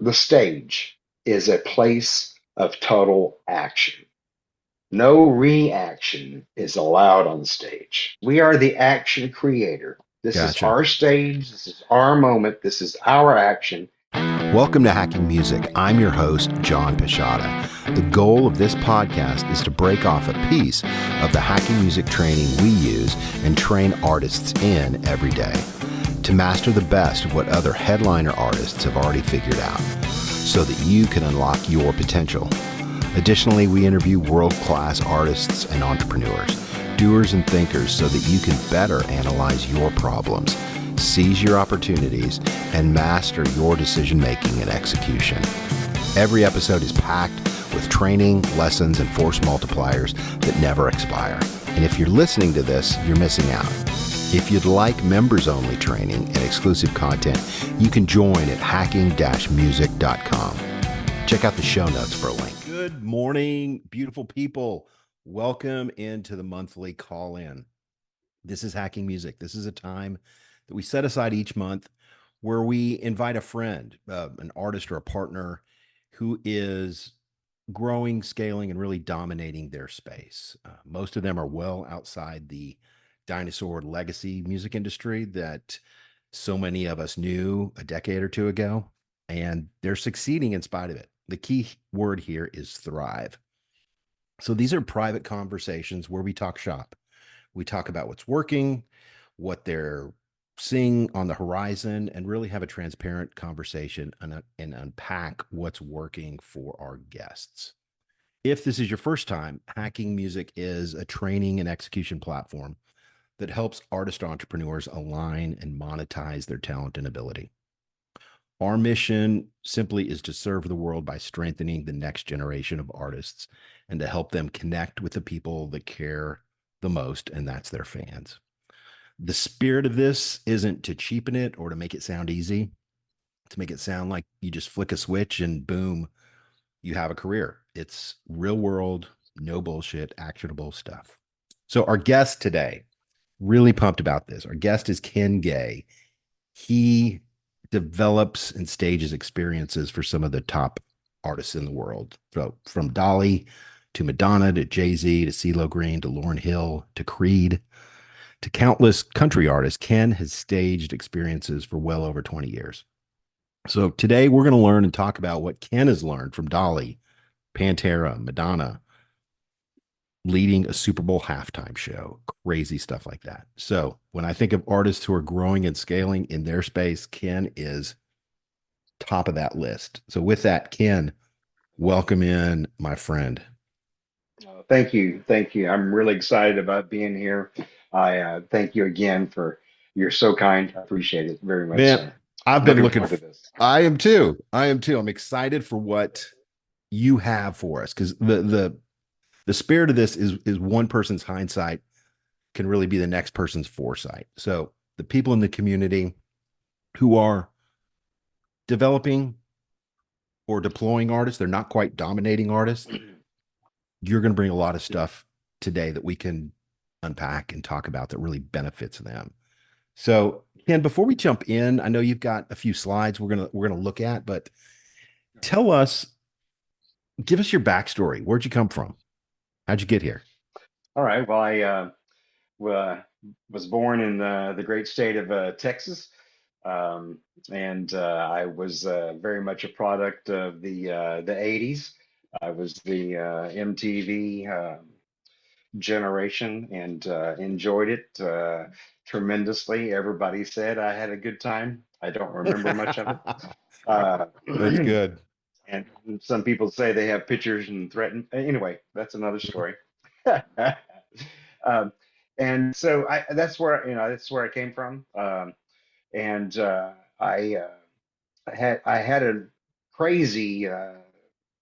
The stage is a place of total action. No reaction is allowed on stage. We are the action creator. This is Gotcha. our stage. This is our moment. This is our action. Welcome to Hacking Music. I'm your host, John Pisciotta. The goal of this podcast is to break off a piece of the hacking music training we use and train artists in every day to master the best of what other headliner artists have already figured out so that you can unlock your potential. Additionally, we interview world-class artists and entrepreneurs, doers and thinkers so that you can better analyze your problems, seize your opportunities, and master your decision-making and execution. Every episode is packed with training, lessons, and force multipliers that never expire. And if you're listening to this, you're missing out. If you'd like members-only training and exclusive content, you can join at hacking-music.com. Check out the show notes for a link. Good morning, beautiful people. Welcome into the monthly call-in. This is Hacking Music. This is a time that we set aside each month where we invite a friend, an artist or a partner who is growing, scaling, and really dominating their space. Most of them are well outside the Dinosaur legacy music industry that so many of us knew a decade or two ago, and they're succeeding in spite of it. The key word here is thrive. So these are private conversations where we talk shop. We talk about what's working, what they're seeing on the horizon, and really have a transparent conversation and unpack what's working for our guests. If this is your first time, Hacking Music is a training and execution platform that helps artist entrepreneurs align and monetize their talent and ability. Our mission simply is to serve the world by strengthening the next generation of artists and to help them connect with the people that care the most, and that's their fans. The spirit of this isn't to cheapen it or to make it sound easy, to make it sound like you just flick a switch and boom, you have a career. It's real world, no bullshit, actionable stuff. So our guest today, really pumped about this. Our guest is Ken Gay. He develops and stages experiences for some of the top artists in the world. So from Dolly to Madonna to Jay-Z to CeeLo Green to Lauryn Hill to Creed to countless country artists, Ken has staged experiences for well over 20 years. So today we're going to learn and talk about what Ken has learned from Dolly, Pantera, Madonna, leading a Super Bowl halftime show, crazy stuff like that. So when I think of artists who are growing and scaling in their space, Ken is top of that list. So with that, Ken, welcome in, my friend. Thank you. Thank you. I'm really excited about being here. I thank you again for you're so kind. I appreciate it very much, Man, sir. I've been Looking looking. forward to this. I am too. I am too. I'm excited for what you have for us because the spirit of this is one person's hindsight can really be the next person's foresight. So the people in the community who are developing or deploying artists, they're not quite dominating artists. You're going to bring a lot of stuff today that we can unpack and talk about that really benefits them. So, Ken, before we jump in, I know you've got a few slides we're gonna look at, but tell us, give us your backstory. Where'd you come from? How'd you get here? All right. Well, I was born in the great state of Texas, um, and I was very much a product of the '80s. I was the MTV generation and enjoyed it tremendously. Everybody said I had a good time. I don't remember much of it. Uh, That's good. and some people say they have pictures and threaten. Anyway, that's another story. um, and so that's where I came from. And I had a crazy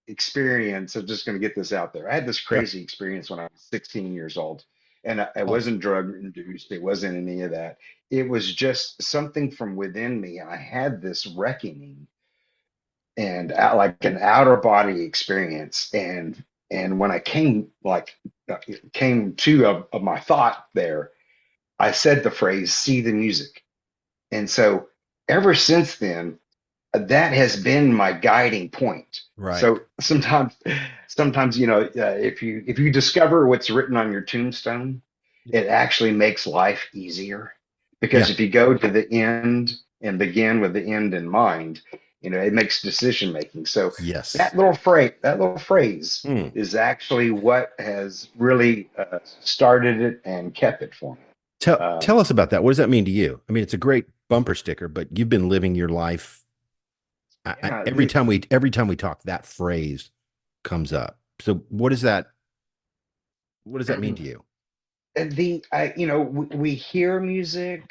experience. I'm just going to get this out there. I had this Yeah. crazy experience when I was 16 years old, and I Awesome. wasn't drug induced. It wasn't any of that. It was just something from within me. I had this reckoning and like an outer body experience. And when I came to of my thought there, I said the phrase "see the music." And so ever since then, that has been my guiding point. Right. So sometimes, if you discover what's written on your tombstone, it actually makes life easier. Because Yeah. if you go to the end and begin with the end in mind, it makes decision making. So Yes. that little phrase Hmm. is actually what has really started it and kept it for me. Tell us about that. What does that mean to you? I mean, it's a great bumper sticker, but you've been living your life. Yeah, Every time we talk, that phrase comes up. So what does that mean to you? we hear music,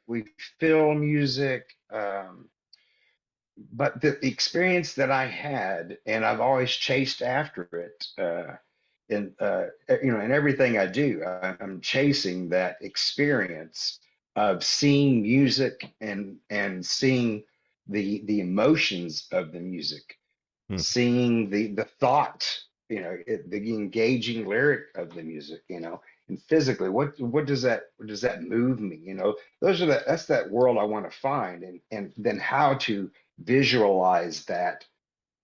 we feel music, but the experience that I had, and I've always chased after it, in everything I do, I'm chasing that experience of seeing music and seeing the emotions of the music, Hmm. seeing the thought, the engaging lyric of the music, and physically, what does that move me? That's that world I want to find, and then how to visualize that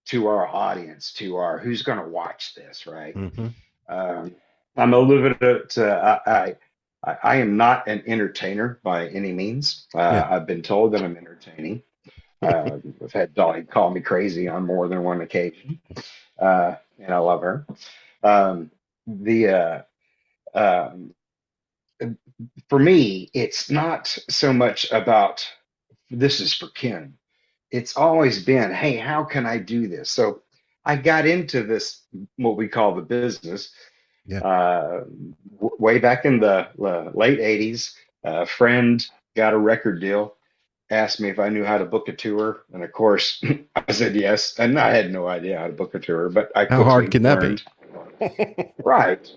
to our audience, to our who's going to watch this, right? Hmm. Um, I'm a little bit. I am not an entertainer by any means. Yeah. I've been told that I'm entertaining. I've had Dolly call me crazy on more than one occasion, and I love her. Um, the um, for me, it's not so much about this is for Ken. It's always been, hey, how can I do this? So I got into this, what we call the business, Yeah. uh, way back in the late 80s. A friend got a record deal, asked me if I knew how to book a tour. And of course, I said yes. And I had no idea how to book a tour, but I How hard quickly can that be? learned. Right.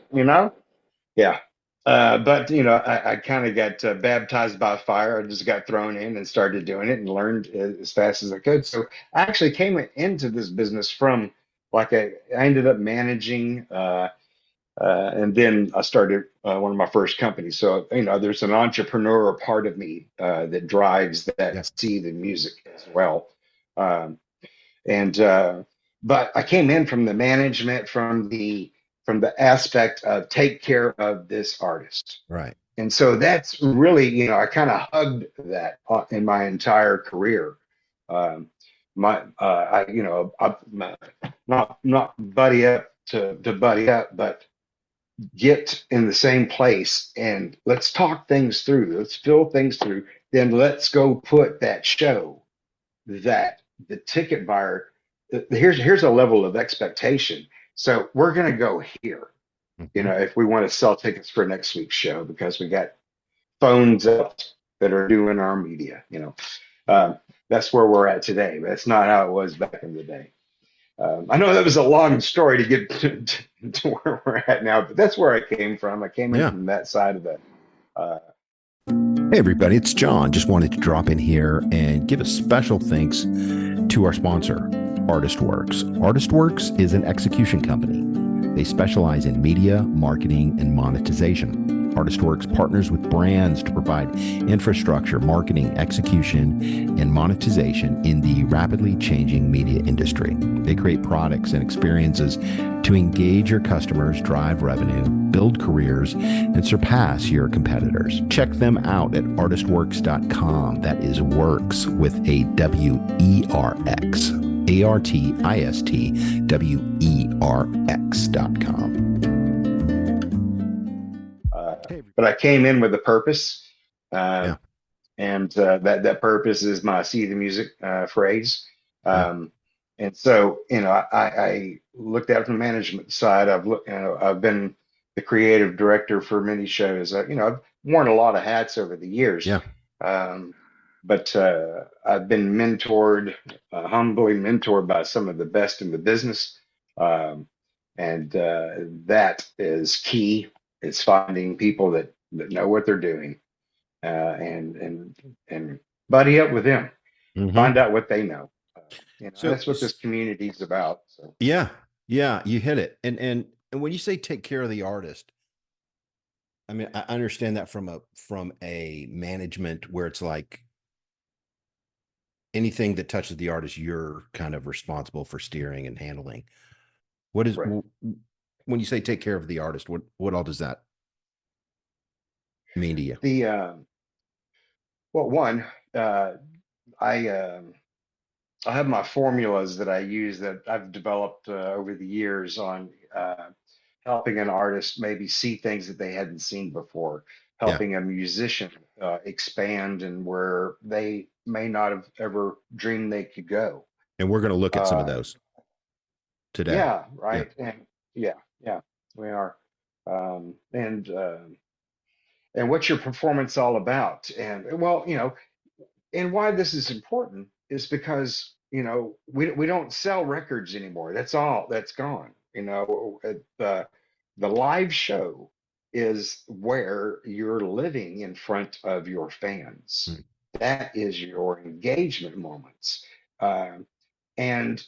Yeah. But I kind of got baptized by fire. I just got thrown in and started doing it and learned as fast as I could. So I actually came into this business from I ended up managing, and then I started one of my first companies. So there's an entrepreneur part of me that drives Yeah. that seed in music as well. Um, and but I came in from the management, from the aspect of take care of this artist. Right. And so that's really, I kind of hugged that in my entire career. Um, not buddy up to buddy up, but get in the same place and let's talk things through. Let's feel things through. Then let's go put that show that the ticket buyer, here's a level of expectation. So we're going to go here, Hmm. if we want to sell tickets for next week's show because we got phones up that are doing our media. Um, that's where we're at today. But that's not how it was back in the day. I know that was a long story to get to where we're at now, but that's where I came from. I came in Yeah. from that side of the. Uh, Hey, everybody, it's John. Just wanted to drop in here and give a special thanks to our sponsor, ArtistWorks. ArtistWorks is an execution company. They specialize in media, marketing, and monetization. ArtistWorks partners with brands to provide infrastructure, marketing, execution, and monetization in the rapidly changing media industry. They create products and experiences to engage your customers, drive revenue, build careers, and surpass your competitors. Check them out at artistworks.com. That is works with a WERX. ArtistWERX.com. but I came in with a purpose, uh, Yeah. and that purpose is my see the music phrase. Yeah. Um, and so, I looked at it from the management side. I've been the creative director for many shows. I've worn a lot of hats over the years, Yeah. um, but I've been humbly mentored by some of the best in the business, um, and that is key. It's finding people that know what they're doing, and buddy up with them, Hmm. find out what they know. So, That's what this community is about. So yeah. Yeah. You hit it. And when you say take care of the artist, I mean, I understand that from a management where it's like anything that touches the artist, you're kind of responsible for steering and handling. What is Right. when you say take care of the artist? What all does that mean to you? The well, one, uh, I I have my formulas that I use that I've developed over the years on helping an artist maybe see things that they hadn't seen before, Yeah, helping a musician expand and where they may not have ever dreamed they could go. and we're going to look at some of Uh, those today. yeah, Yeah, right. And yeah, yeah, we are. And and what's your performance all about? And well, and why this is important is because we don't sell records anymore. That's all. That's gone. The live show is where you're living in front of your fans. mm, That is your engagement moments. Um, and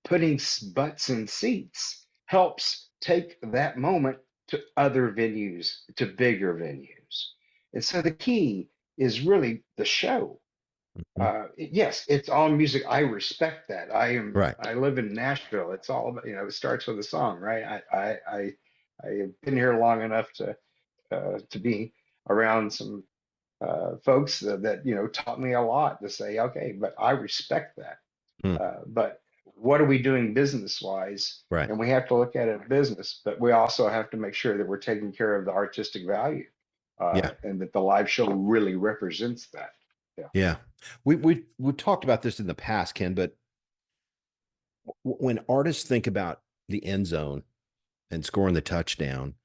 putting butts in seats helps take that moment to other venues, to bigger venues. And so the key is really the show. mhm. Yes, it's all music. I respect that. Right. I live in Nashville. It's all about, it starts with a song, right? I have been here long enough to be around some folks that taught me a lot to say, okay, but I respect that. Mm, But what are we doing business wise? right. And we have to look at it business, but we also have to make sure that we're taking care of the artistic value, Yeah. and that the live show really represents that. Yeah. Yeah. We talked about this in the past, Ken, but when artists think about the end zone and scoring the touchdown,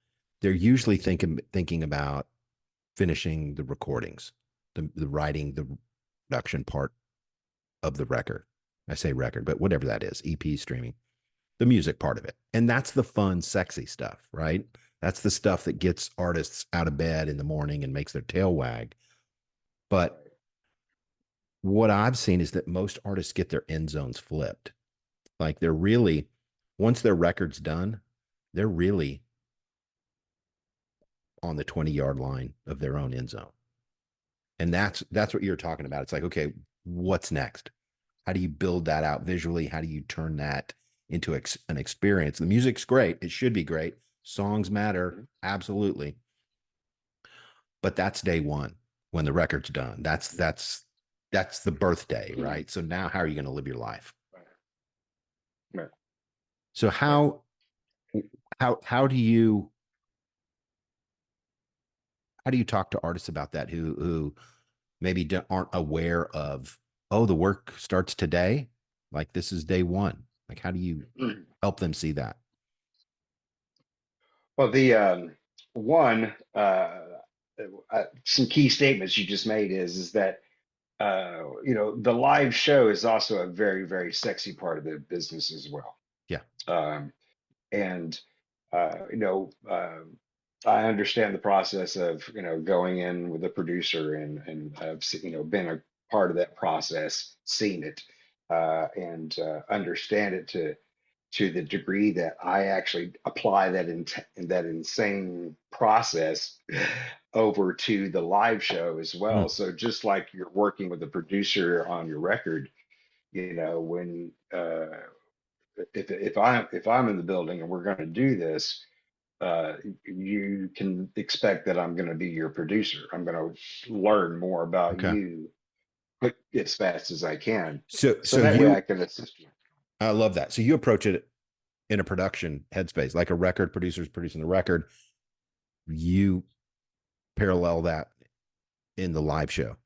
they're usually thinking about finishing the recordings, the writing, the production part of the record. I say record, but whatever that is, EP streaming, the music part of it. And that's the fun, sexy stuff, right? That's the stuff that gets artists out of bed in the morning and makes their tail wag. But Right. what I've seen is that most artists get their end zones flipped. Like they're really, once their record's done, they're really on the 20-yard line of their own end zone. And that's what you're talking about. It's like, okay, what's next? How do you build that out visually? How do you turn that into an experience? The music's great. It should be great. Songs matter. Mhm. Absolutely. But that's day one when the record's done. That's the birthday, right? So now how are you going to live your life? Right. Right. So Right. how do you talk to artists about that who maybe aren't aware of, oh, the work starts today, like this is day one, like how do you help them see that? Well, the one some key statements you just made is that the live show is also a very, very sexy part of the business as well. Yeah. Um, and I understand the process of going in with a producer and I've been a part of that process, seen it, and understand it to the degree that I actually apply that insane process over to the live show as well. Mm, So just like you're working with a producer on your record, when if I'm in the building and we're going to do this, you can expect that I'm going to be your producer. I'm going to learn more about okay. you quick as fast as I can, so so so that way I you can assist you. I love that. So you approach it in a production headspace, like a record producer's producing the record. You parallel that in the live show.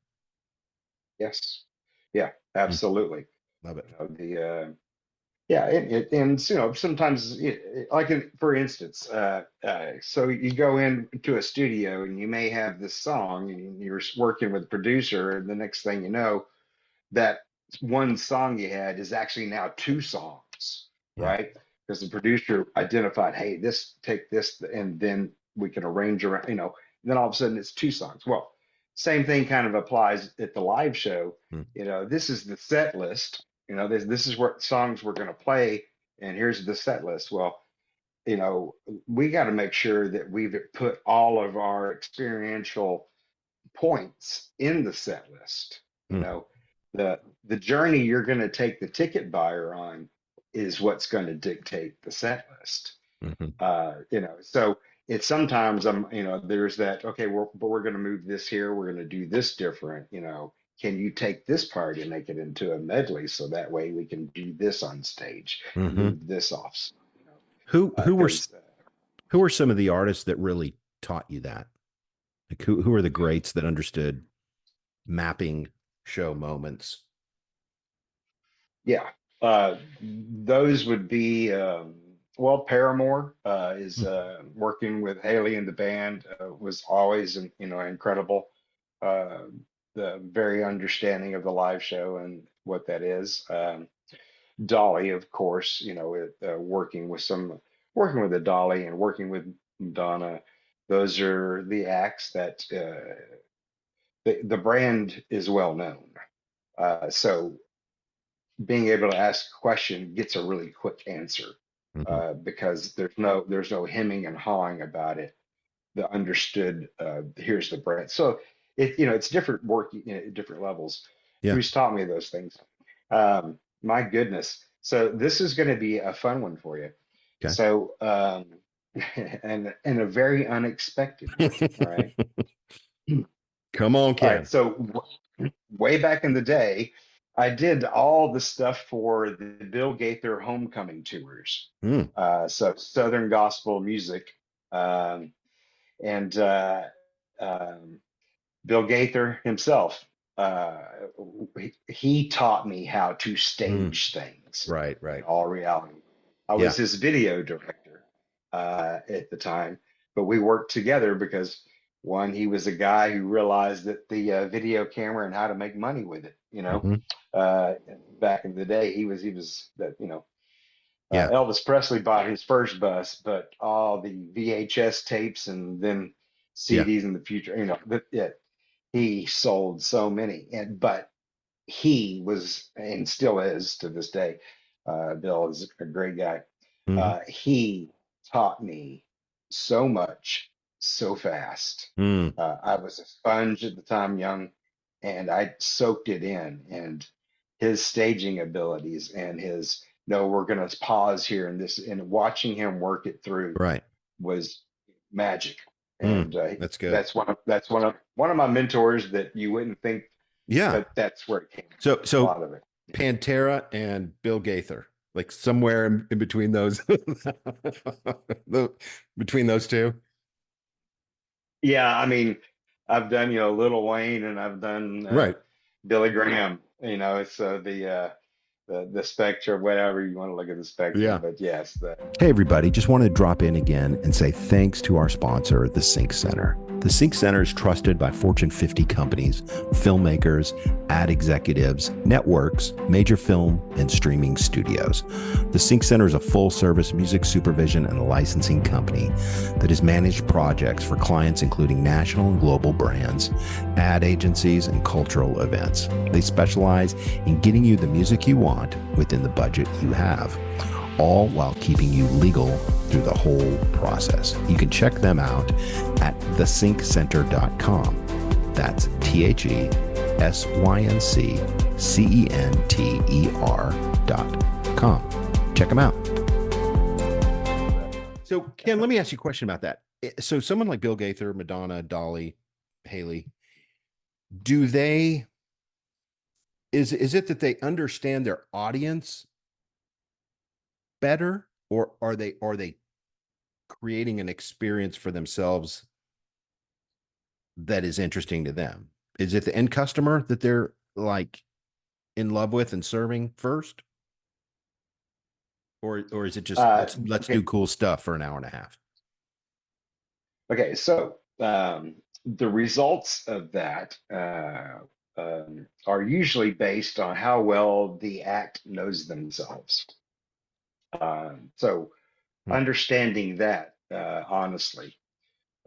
Yes, yeah, Mm, absolutely. love it. The Yeah, and sometimes for instance, so you go into a studio and you may have this song and you're working with a producer, and the next thing you know, that one song you had is actually now two songs, Yeah. right? Because the producer identified, hey, take this, and then we can arrange around, then all of a sudden it's two songs. Well, same thing kind of applies at the live show. Mm, This is the set list. This is what songs we're going to play, and here's the set list. Well, we got to make sure that we've put all of our experiential points in the set list. You mm, know, the journey you're going to take the ticket buyer on is what's going to dictate the set list. Hmm. So it's sometimes there's that, okay, but we're going to move this here, we're going to do this different, can you take this part and make it into a medley so that way we can do this on stage, Hmm. move this off, Who who were because who were some of the artists that really taught you that? Like who are the greats that understood mapping show moments? yeah, those would be well, Paramore is working with Haley and the band was always incredible. Uh, the very understanding of the live show and what that is. Dolly, of course, working with the Dolly and working with Madonna. Those are the acts that the brand is well known. So being able to ask a question gets a really quick answer Hmm. because there's no hemming and hawing about it. The understood here's the brand. So it's different working at different levels. Yeah. Who's taught me those things? My goodness. So this is going to be a fun one for you. Okay. So and in a very unexpected one. All right. Come on, All right. Ken. So way back in the day, I did all the stuff for the Bill Gaither homecoming tours. Mm. So Southern gospel music. Um, and um, Bill Gaither himself, he taught me how to Mm. stage things Right, in right. all reality. I Yeah. was his video director at the time, but we worked together because one, he was a guy who realized that the video camera and how to make money with it. Hmm. Uh, Back in the day, he was that Yeah. Elvis Presley bought his first bus, but all the VHS tapes and then Yeah. CDs in the future, he sold so many. But he was and still is to this day. Bill is a great guy. Hmm. He taught me so much so fast. Mm. I was a sponge at the time, young, and I soaked it in. And his staging abilities and his no, we're going to pause here and this, and watching him work it through Right. was magic. Mm. And That's good. that's one of my mentors that you wouldn't think, Yeah. but that's where it came from. A So lot of it. Pantera and Bill Gaither, like somewhere in between those, between those two. Yeah, I mean, I've done Lil Wayne and I've done Right. Billy Graham. It's the spectrum, whatever you want to look at the spectrum. Yeah. But yes, the Hey, everybody, just wanted to drop in again and say thanks to our sponsor, the Sync Center. The Sync Center is trusted by Fortune 50 companies, filmmakers, ad executives, networks, major film, and streaming studios. The Sync Center is a full-service music supervision and licensing company that has managed projects for clients including national and global brands, ad agencies, and cultural events. They specialize in getting you the music you want within the budget you have, all while keeping you legal through the whole process. You can check them out at thesyncenter.com. That's TheSyncCenter.com. Check them out. So, Ken, let me ask you a question about that. So, someone like Bill Gaither, Madonna, Dolly, Haley, do they, is it that they understand their audience better, or are they creating an experience for themselves that is interesting to them? Is it the end customer that they're like in love with and serving first, or is it just let's okay. do cool stuff for an hour and a half? Okay, so the results of that are usually based on how well the act knows themselves. So Hmm. understanding that honestly,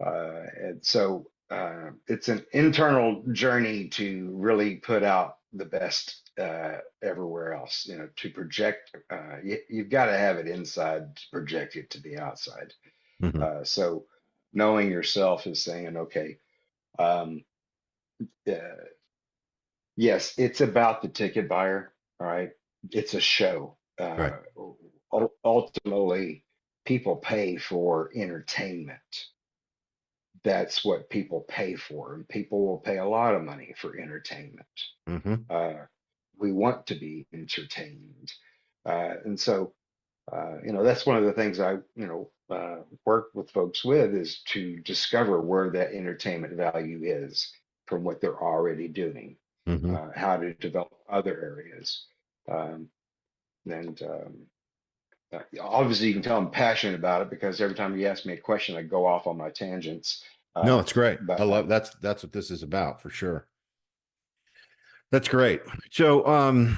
and so it's an internal journey to really put out the best everywhere else. To project, you've got to have it inside to project it to the outside. Hmm. So knowing yourself is saying, okay, um, uh, Yes, it's about the ticket buyer. All right. It's a show. Right. Ultimately, people pay for entertainment. That's what people pay for. And people will pay a lot of money for entertainment. Hmm. Uh, we want to be entertained. And so, that's one of the things I, work with folks with is to discover where that entertainment value is from what they're already doing, Hmm. how to develop other areas. Um, and Obviously, you can tell I'm passionate about it because every time you ask me a question, I go off on my tangents. No, it's great. I But love that's what this is about for sure. That's great. So,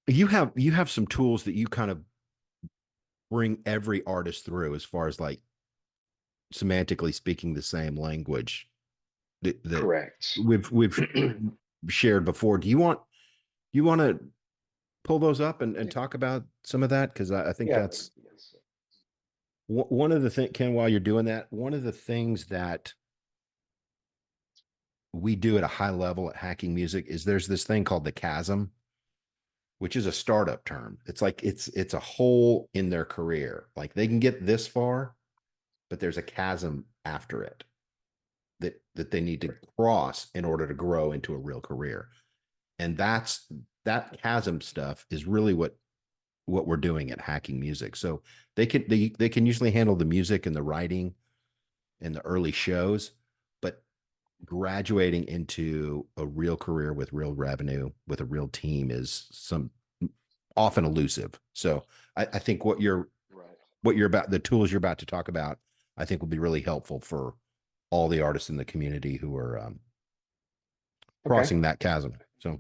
you have some tools that you kind of bring every artist through as far as like semantically speaking the same language that Correct. we've shared before. Do you want to pull those up and talk about some of that? Because I think Yeah. that's one of the things, Ken, while you're doing that, one of the things that we do at a high level at Hacking Music is there's this thing called the chasm, which is a startup term. It's like it's a hole in their career. Like they can get this far, but there's a chasm after it that they need to cross in order to grow into a real career. And that chasm stuff is really what we're doing at Hacking Music. So they can usually handle the music and the writing and the early shows, but graduating into a real career with real revenue with a real team is some often elusive. So I think Right. what you're about, the tools you're about to talk about, I think will be really helpful for all the artists in the community who are Okay. crossing that chasm. So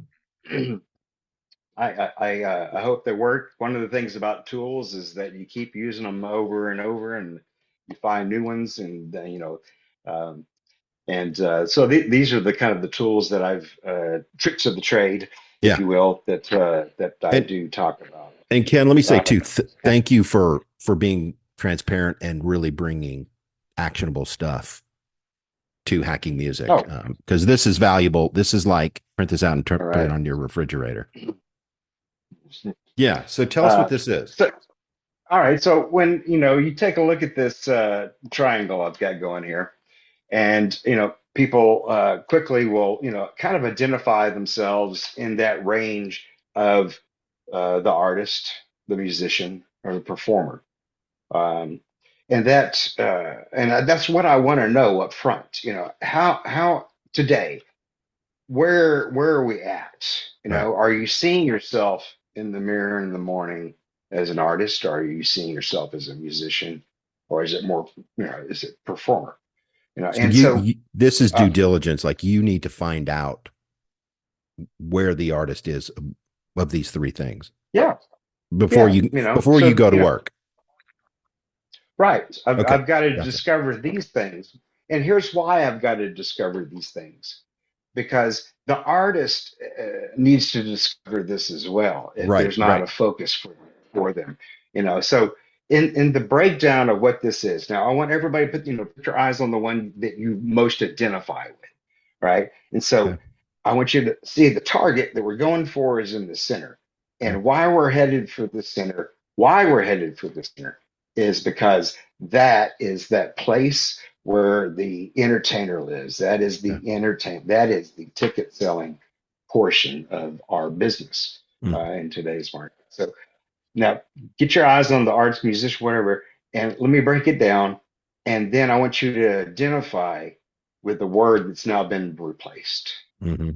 I hope they work. One of the things about tools is that you keep using them over and over, and you find new ones, and um, so these are the kind of the tools that I've tricks of the trade, if yeah. you will, that I And do talk about. and Ken, let me say Uh, too, thank you for being transparent and really bringing actionable stuff to Hacking Music, oh, because this is valuable. This is like print this out and all put it right. on your refrigerator. Yeah. So tell us what Uh, this is. so all right. So when you take a look at this triangle I've got going here. And people quickly will kind of identify themselves in that range of the artist, the musician, or the performer. Um, and that's what I want to know up front. How today, where are we at? Right. Are you seeing yourself in the mirror in the morning as an artist? Or are you seeing yourself as a musician? Or is it more, is it performer? So And so this is due uh, diligence. Like you need to find out where the artist is of these three things yeah, before yeah, you before you so go to work. right. Okay. I've got to Gotcha. discover these things, and here's why I've got to discover these things, because the artist needs to discover this as well. If Right. there's not Right. a focus for them, so in the breakdown of what this is, now I want everybody to put your eyes on the one that you most identify with, right? And so Okay. I want you to see the target that we're going for is in the center. Okay. And why we're headed for the center is because that is that place where the entertainer lives. Okay. That is the ticket selling portion of our business Mm. in today's market. So now get your eyes on the artist, musician, whatever, and let me break it down. And then I want you to identify with the word that's now been replaced. Mm-hmm.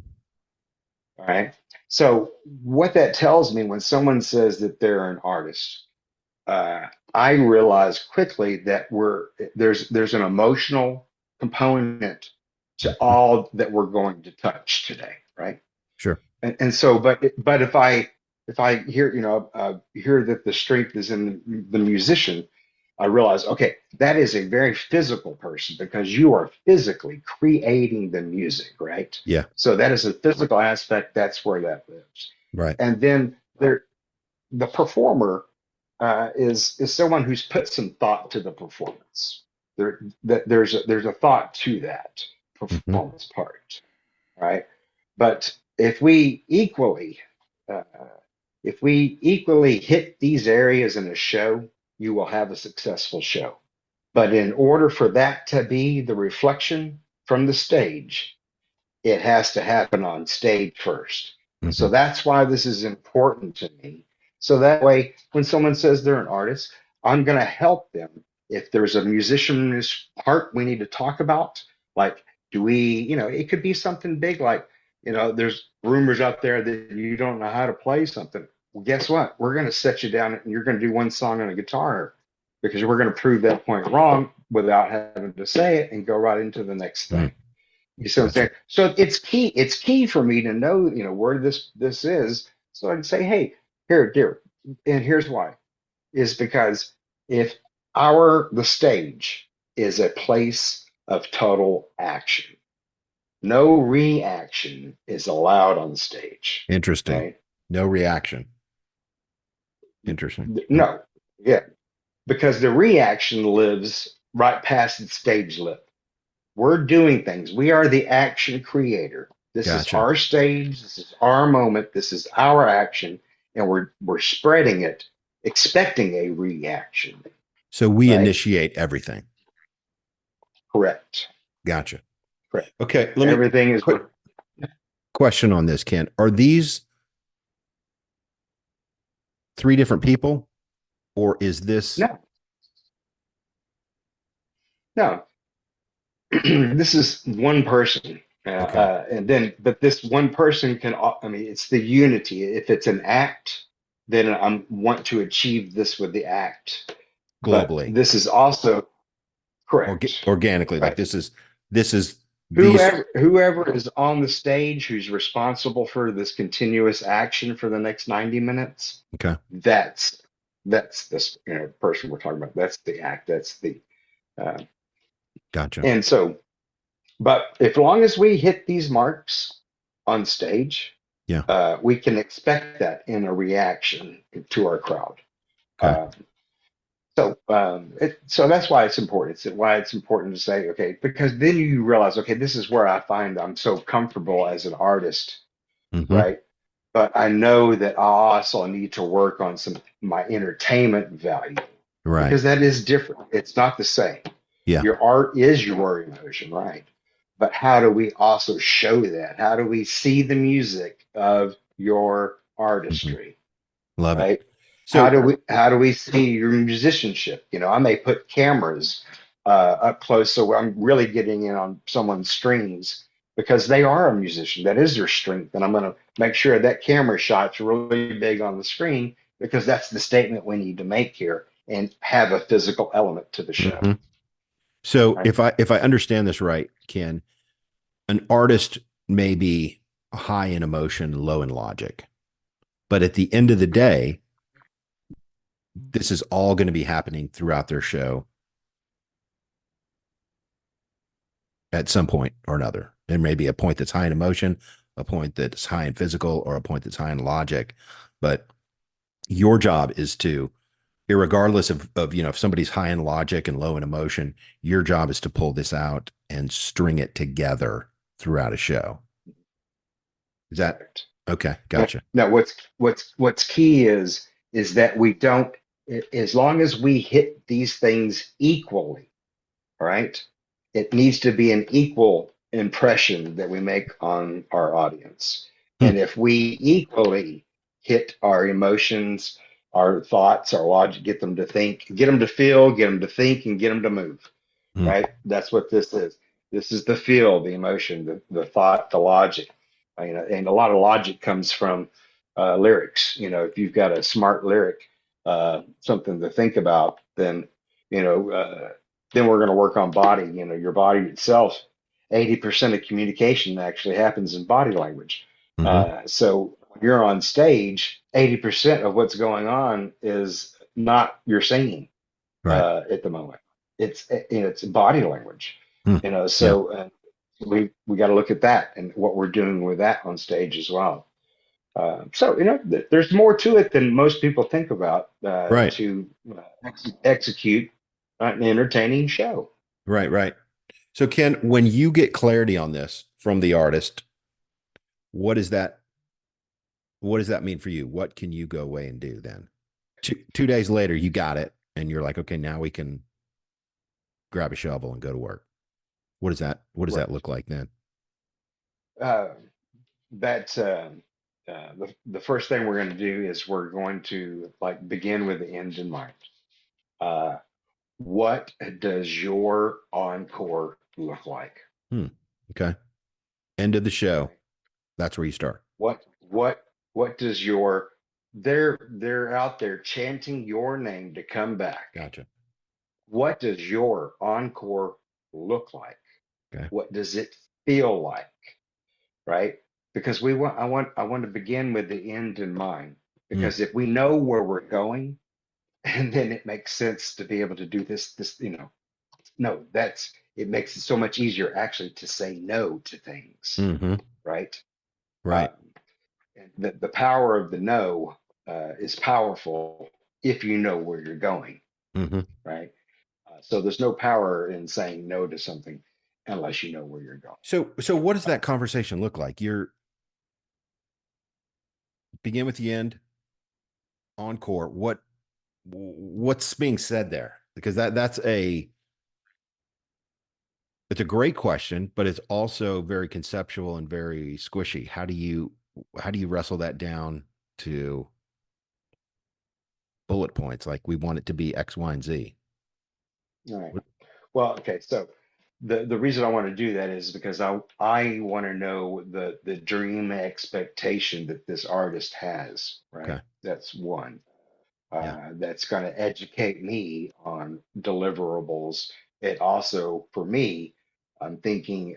All right. So what that tells me when someone says that they're an artist, I realize quickly that there's an emotional component to Mm-hmm. all that we're going to touch today, right? Sure. And so, but if I hear that the strength is in the musician, I realize, okay, that is a very physical person because you are physically creating the music, right? Yeah. So that is a physical aspect. That's where that lives. Right. And then the performer is someone who's put some thought to the performance. There's a thought to that Mm-hmm. performance part, right? But if we equally, uh, if we equally hit these areas in a show, you will have a successful show. But in order for that to be the reflection from the stage, it has to happen on stage first. Hmm. So that's why this is important to me. So that way, when someone says they're an artist, I'm going to help them. If there's a musician's part we need to talk about, like, do we, it could be something big, like, there's rumors out there that you don't know how to play something. Well, guess what? We're going to set you down and you're going to do one song on a guitar because we're going to prove that point wrong without having to say it and go right into the next thing. Mm. You see what I'm Gotcha. saying? So it's key. It's key for me to know, where this is. So I can say, hey, here, dear, and here's why. Is because if the stage is a place of total action, no reaction is allowed on stage. Interesting. Right? No reaction. Interesting. No. Yeah. Because the reaction lives right past the stage lip. We're doing things. We are the action creator. This is Gotcha. our stage. This is our moment. This is our action, and we're spreading it, expecting a reaction. So we Right? initiate everything. Correct. Gotcha. Correct. Okay. Let me Everything is quick question on this, Ken. Are these three different people, or is this no, no. This is one person, okay? but this one person can. I mean, it's the unity. If it's an act, then I want to achieve this with the act. But Globally, this is also correct. organically, like Right. this is these. Whoever is on the stage who's responsible for this continuous action for the next 90 minutes, Okay. that's this person we're talking about. That's the act. That's the uh, Gotcha. and so, but if long as we hit these marks on stage, Yeah. we can expect that in a reaction to our crowd. Okay. Uh, so that's why it's important. It's why it's important to say, okay, because then you realize, okay, this is where I find I'm so comfortable as an artist, Mm-hmm. right? But I know that I also need to work on my entertainment value Right. because that is different. It's not the same. Yeah. Your art is your emotion, right? But how do we also show that? How do we see the music of your Mm-hmm. artistry, Love it. right? So How do we see your musicianship? I may put cameras up close so I'm really getting in on someone's strings because they are a musician. That is their strength, and I'm going to make sure that camera shot's really big on the screen because that's the statement we need to make here and have a physical element to the show. mhm. So Right? if I understand this right, Ken, an artist may be high in emotion, low in logic, but at the end of the day, this is all going to be happening throughout their show at some point or another. There may be a point that's high in emotion, a point that's high in physical, or a point that's high in logic. But your job is to, regardless of if somebody's high in logic and low in emotion, your job is to pull this out and string it together throughout a show. Is that Correct. okay? No, Gotcha. no, what's key is that we don't, as long as we hit these things equally, all right? It needs to be an equal impression that we make on our audience. Hmm. And if we equally hit our emotions, our thoughts, our logic, get them to think, get them to feel, get them to think, and get them to move, Hmm. right? That's what this is. This is the feel, the emotion, the thought, the logic. And a lot of logic comes from lyrics. If you've got a smart lyric, something to think about, you know, uh, then we're going to work on body. Your body itself, 80% of communication actually happens in body language. Hmm. So when you're on stage, 80% of what's going on is not your singing Right. at the moment. It's body language, Hmm. Yeah. so we got to look at that and what we're doing with that on stage as well. So there's more to it than most people think about Right. to execute an entertaining show. Right. Right. So Ken, when you get clarity on this from the artist, What is that? What does that mean for you? What can you go away and do then? Two days later, you got it, and you're like, okay, now we can grab a shovel and go to work. What does that? What does that Right. look like then? Uh, that the first thing we're going to do is we're going to like begin with the end in mind. Uh, what does your encore look like? Hmm. Okay. End of the show. Right? That's where you start. What does your they're out there chanting your name to come back. Gotcha. What does your encore look like? Okay. What does it feel like? Right? Because I want to begin with the end in mind. Mm, Because if we know where we're going, and then it makes sense to be able to do this, no, that's it makes it so much easier actually to say no to things, hmm. right? Right. Um, and the power of the no is powerful if you know where you're going, Hmm. right? So there's no power in saying no to something unless you know where you're going. So what does Uh, that conversation look like? You're begin with the end, encore. What's being said there? Because that's a it's a great question, but it's also very conceptual and very squishy. How do you wrestle that down to bullet points? Like we want it to be X, Y, and Z. all right. Well, okay. So the reason I want to do that is because I want to know the dream expectation that this artist has, right? Okay. That's one. Yeah. That's going to educate me on deliverables. It also, for me, I'm thinking,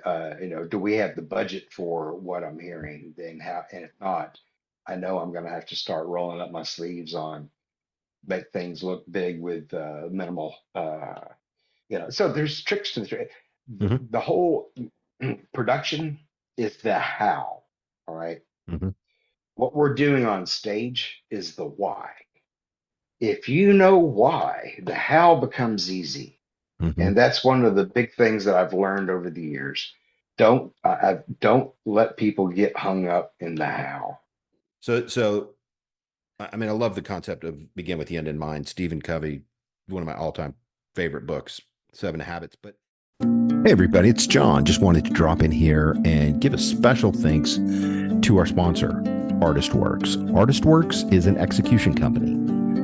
do we have the budget for what I'm hearing? Then how, and if not, I know I'm going to have to start rolling up my sleeves on make things look big with minimal, So there's tricks to Hmm. the whole production is the how. All right. Hmm. What we're doing on stage is the why. If you know why, the how becomes easy. Hmm. And that's one of the big things that I've learned over the years. Don't let people get hung up in the how. So I mean, I love the concept of begin with the end in mind. Stephen Covey, one of my all-time favorite books, Seven Habits. But hey, everybody, it's John. Just wanted to drop in here and give a special thanks to our sponsor, ArtistWorks. ArtistWorks is an execution company.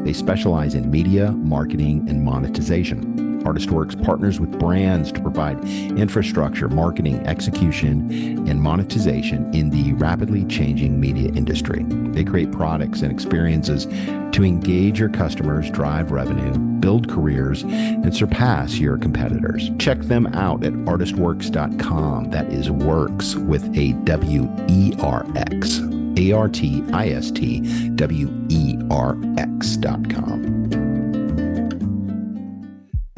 They specialize in media, marketing, and monetization. ArtistWorks partners with brands to provide infrastructure, marketing, execution, and monetization in the rapidly changing media industry. They create products and experiences to engage your customers, drive revenue, build careers, and surpass your competitors. Check them out at artistworks.com. That is works with a WERX. ArtistWERX.com.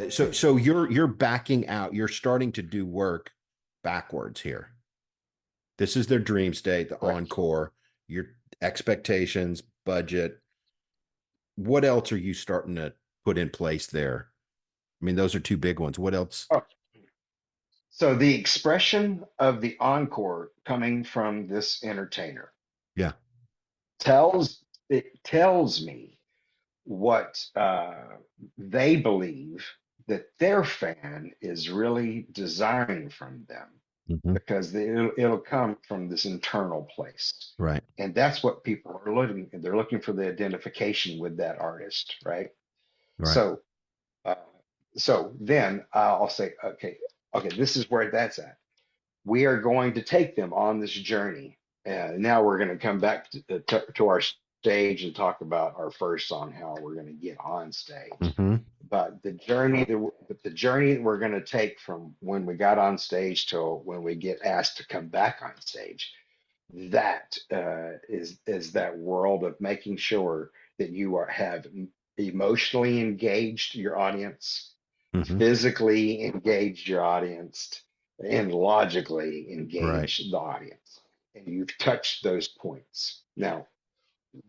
So you're backing out. You're starting to do work backwards here. This is their dream state, the Correct. encore, your expectations, budget. What else are you starting to put in place there? I mean, those are two big ones. What else? Oh, so the expression of the encore coming from this entertainer Yeah. tells me what they believe that their fan is really desiring from them Hmm. because it'll come from this internal place. Right. And that's what people are looking. They're looking for the identification with that artist, right? Right. So, uh, so then I'll say, okay, this is where that's at. We are going to take them on this journey. And now we're going to come back to our stage and talk about our first song, how we're going to get on stage. Hmm. But the journey that we're going to take from when we got on stage till when we get asked to come back on stage, that is that world of making sure that you have emotionally engaged your audience, Hmm. physically engaged your audience, and logically Right. engaged the audience. And you've touched those points. Now,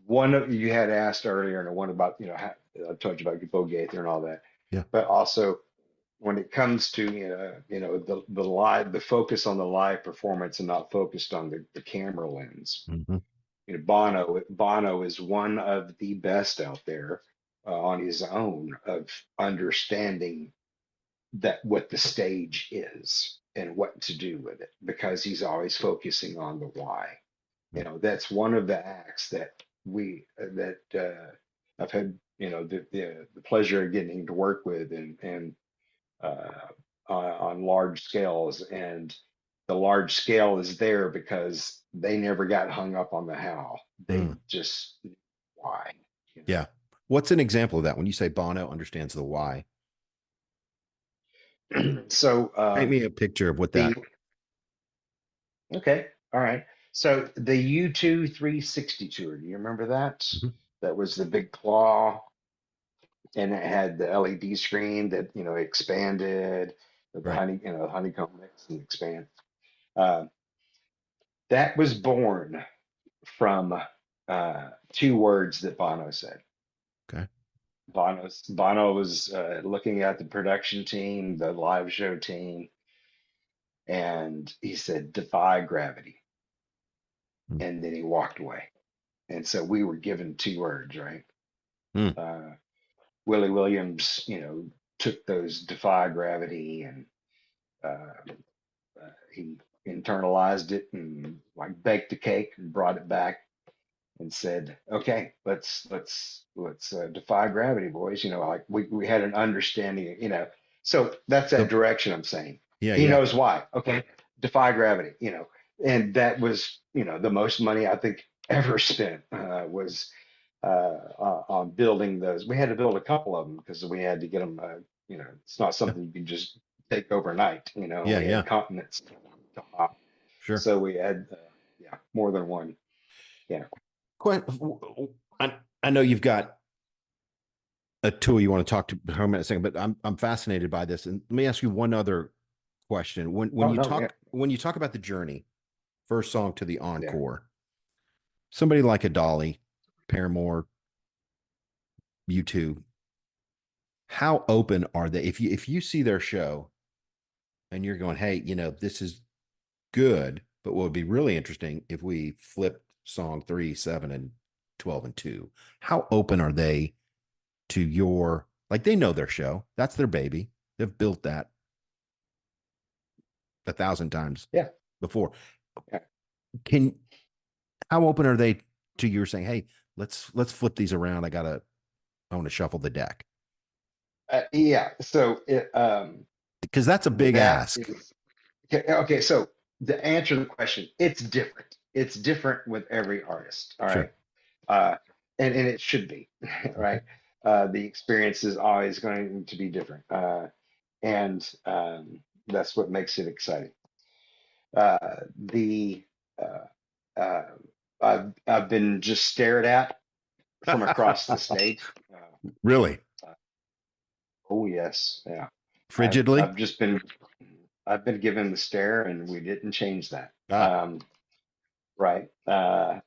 one of you had asked earlier, and one about, how, I told you about Gaither and all that, Yeah. but also when it comes to the live, the focus on the live performance and not focused on the camera lens. Hmm. Bono is one of the best out there on his own of understanding that what the stage is and what to do with it because he's always focusing on the why. That's one of the acts that I've had the pleasure of getting to work with and uh, on large scales, and the large scale is there because they never got hung up on the how. They Mm. just why. You Yeah. What's an example of that when you say Bono understands the why? So Paint me a picture of what the that. okay, all right. So the U2 360 tour, do you remember that? Mhm. That was the big claw, and it had the LED screen that expanded with the Right. honeycomb mix and expand. Uh, that was born from two words that Bono said. Okay. Bono was looking at the production team, the live show team, and he said, "Defy gravity," Mm. and then he walked away. And so we were given two words, right? Mm. Uh, Willie Williams, took those defy gravity and uh, he internalized it and like baked a cake and brought it back and said, "Okay, let's defy gravity, boys." Like we had an understanding. So that's that So, direction I'm saying. yeah, He yeah. knows why. Okay, defy gravity. And that was the most money I think ever spent was on building those. We had to build a couple of them because we had to get them. It's not Yeah. something you can just take overnight. Yeah. We had Yeah. continents to hop, Sure. so we had yeah, more than one. Yeah. Quite, I know you've got a tool you want to talk to her in a second, but I'm fascinated by this. And let me ask you one other question. When Oh you no, yeah, talk about the journey, first song to the yeah. encore, somebody like a Dolly, Paramore, U2, how open are they? If you see their show and you're going, hey, this is good, but what would be really interesting if we flipped song 3, 7, and 12 and 2. How open are they to your, like, they know their show. That's their baby. They've built that 1,000 times Yeah. before. Yeah. Can How open are they to your saying, hey, let's flip these around. I want to shuffle the deck. Yeah. So Because that's a big that ask. is okay. Okay. So to answer the question, it's different. It's different with every artist. All right. Sure. Uh, and it should be, right? The experience is always going to be different. And that's what makes it exciting. The uh, I've been just stared at from across the stage. Really? Uh, oh yes, yeah. Frigidly? I've just been I've been given the stare, and we didn't change that. Ah, Right. But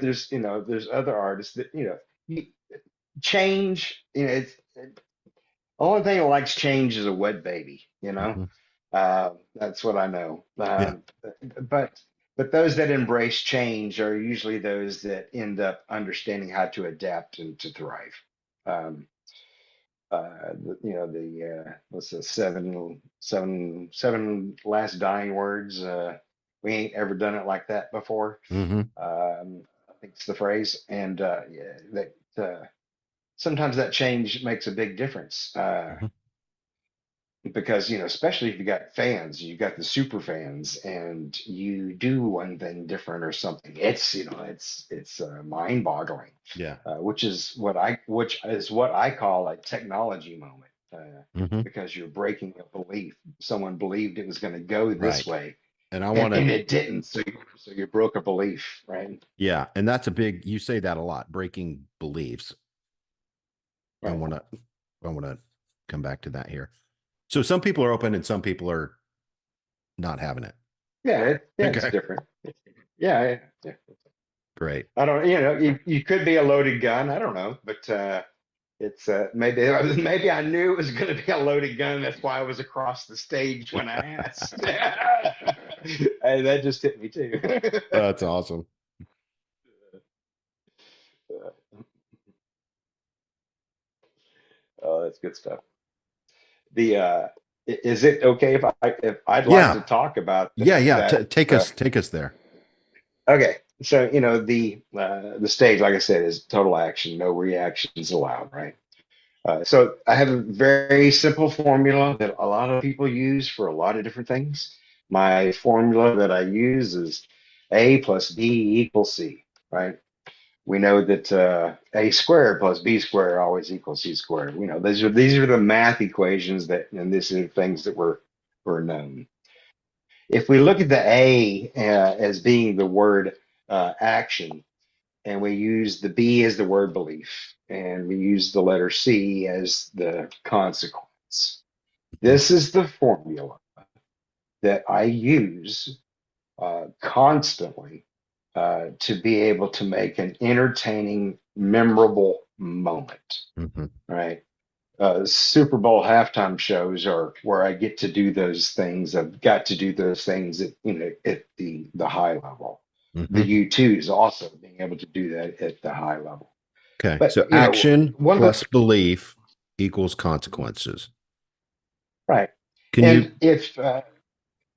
there's other artists that you change. The only thing that likes change is a wet baby. mhm. That's what I know. Yeah. But those that embrace change are usually those that end up understanding how to adapt and to thrive. Um, what's the seven last dying words? We ain't ever done it like that before. Hmm. I think it's the phrase, and yeah, that sometimes that change makes a big difference. Hmm. Because especially if you got fans, you got the super fans, and you do one thing different or something, it's mind-boggling, Yeah. which is what I call a technology moment, Hmm. because you're breaking a belief. Someone believed it was going to go this Right. way, And I and want to, it didn't, so you broke a belief, right? yeah. And that's you say that a lot, breaking beliefs. I Right. want to, I want to come back to that here. So some people are open and some people are not having it. Yeah, it's Okay. different. Yeah, yeah, yeah. Great. I don't, you could be a loaded gun. I don't know, but It's maybe I knew it was going to be a loaded gun. That's why I was across the stage when I asked. Hey, that just hit me too. That's awesome. Oh, that's good stuff. The is it okay if I'd like to Yeah. talk about Yeah. that? Take us there. Okay, so the stage, like I said, is total action, no reactions allowed, right? So I have a very simple formula that a lot of people use for a lot of different things. My formula that I use is A plus B equals C, right? We know that A squared plus B squared always equals C squared. We know these are the math equations that, and these are things that were known. If we look at the A as being the word action, and we use the B as the word belief, and we use the letter C as the consequence. Mhm. This is the formula that I use constantly to be able to make an entertaining, memorable moment, Mhm. right? Super Bowl halftime shows are where I get to do those things. I've got to do those things at at the high level. The Mhm. U2s also being able to do that at the high level. Okay. But So action one of plus the belief equals consequences. right, Can you and if can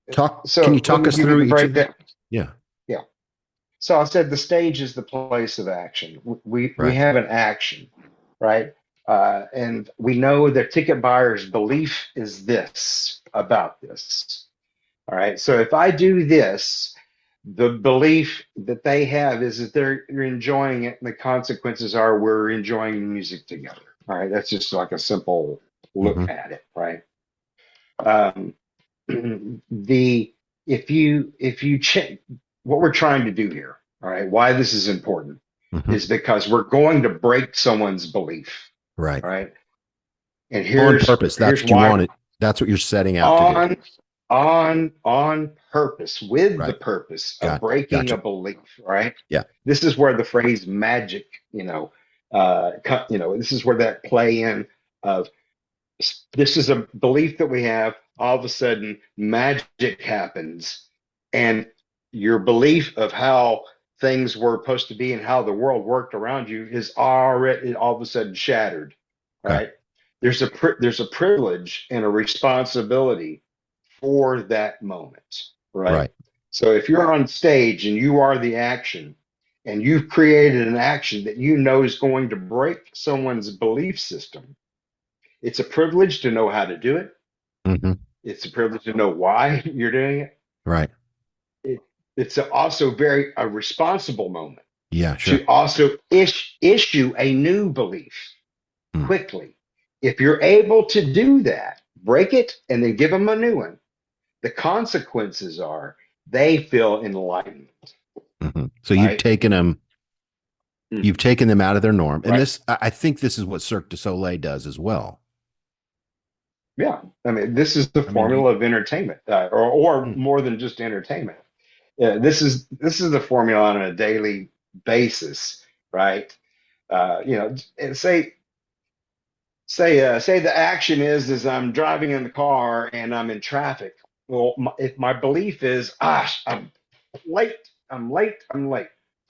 you so, let talk me us give you through the each of them? breakdown. Yeah. Yeah. So I said the stage is the place of action. We Right. have an action, right? And we know the ticket buyer's belief is this about this. All right. So if I do this, the belief that they have is that they're enjoying it, and the consequences are we're enjoying music together. All right. That's just like a simple look Mhm. at it, right? Um, the if you check what we're trying to do here, all right, why this is important Mhm. is because we're going to break someone's belief, Right. all right? And On here's purpose. That's here's what you why want it. That's what you're setting out to do. on on purpose, with the Right. purpose of breaking a Gotcha. belief, right? Yeah. This is where the phrase magic, this is where that play in of this is a belief that we have. All of a sudden, magic happens, and your belief of how things were supposed to be and how the world worked around you is already all of a sudden shattered. Okay. Right? There's a privilege and a responsibility for that moment. Right? Right. So if you're on stage and you are the action, and you've created an action that you know is going to break someone's belief system, it's a privilege to know how to do it. Mhm. It's a privilege to know why you're doing it. Right. it it's also very a responsible moment Yeah, to sure. also issue a new belief Mm. quickly. If you're able to do that, break it and then give them a new one, the consequences are they feel enlightened, Mhm. So right? you've Mhm. taken them out of their norm. And Right. I think this is what Cirque du Soleil does as well. Yeah. I mean, this is the I mean, you formula of entertainment, or mm, more than just entertainment. Yeah, this is the formula on a daily basis, right? And say the action is I'm driving in the car and I'm in traffic. Well, if my belief is, I'm late, I'm late.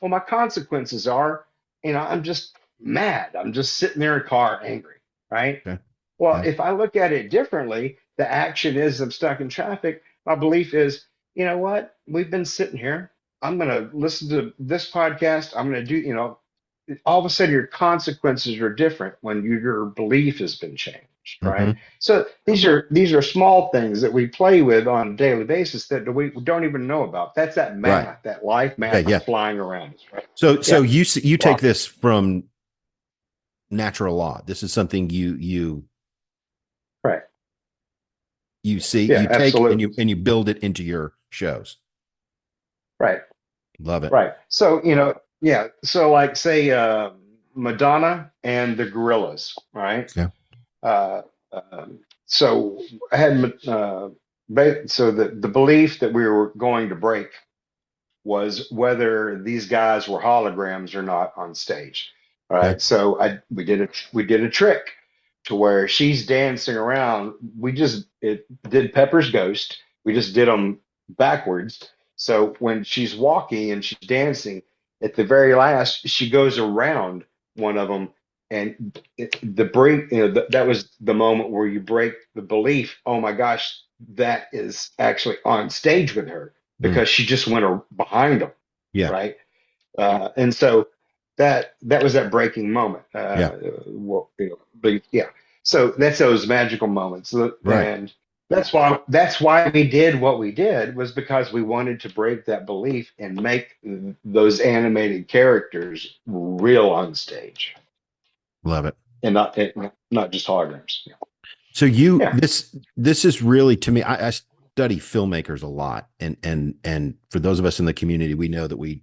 Well, my consequences are, I'm just mad. I'm just sitting there in a car angry, right? okay. Well, Yeah. if I look at it differently, the action is I'm stuck in traffic. My belief is, you know what? We've been sitting here. I'm going to listen to this podcast. I'm going to do, all of a sudden your consequences are different when your belief has been changed, right? Hmm. So these are small things that we play with on a daily basis that we don't even know about. That's that Right. math, that life Yeah. math Yeah. flying around us, right? So Yeah. you take Well, this from natural law. This is something right. you see, Yeah, you take absolutely. and you build it into your shows. Right. Love it. Right. So, yeah. So, like, say, Madonna and the Gorillas, right? Yeah. Uh, so, I had, so the belief that we were going to break was whether these guys were holograms or not on stage. All Okay. right. So we did a trick to where she's dancing around. It did Pepper's Ghost. We just did them backwards. So when she's walking and she's dancing, at the very last, she goes around one of them, and the break, that was the moment where you break the belief. Oh my gosh, that is actually on stage with her Mm. because she just went behind them, Yeah. right? And so that was that breaking moment. Yeah. But yeah, so that's those magical moments, Right. and that's why we did what we did, was because we wanted to break that belief and make those animated characters real on stage, Love it. and not just holograms. Yeah, So you yeah, this is really to me. I study filmmakers a lot, and for those of us in the community, we know that we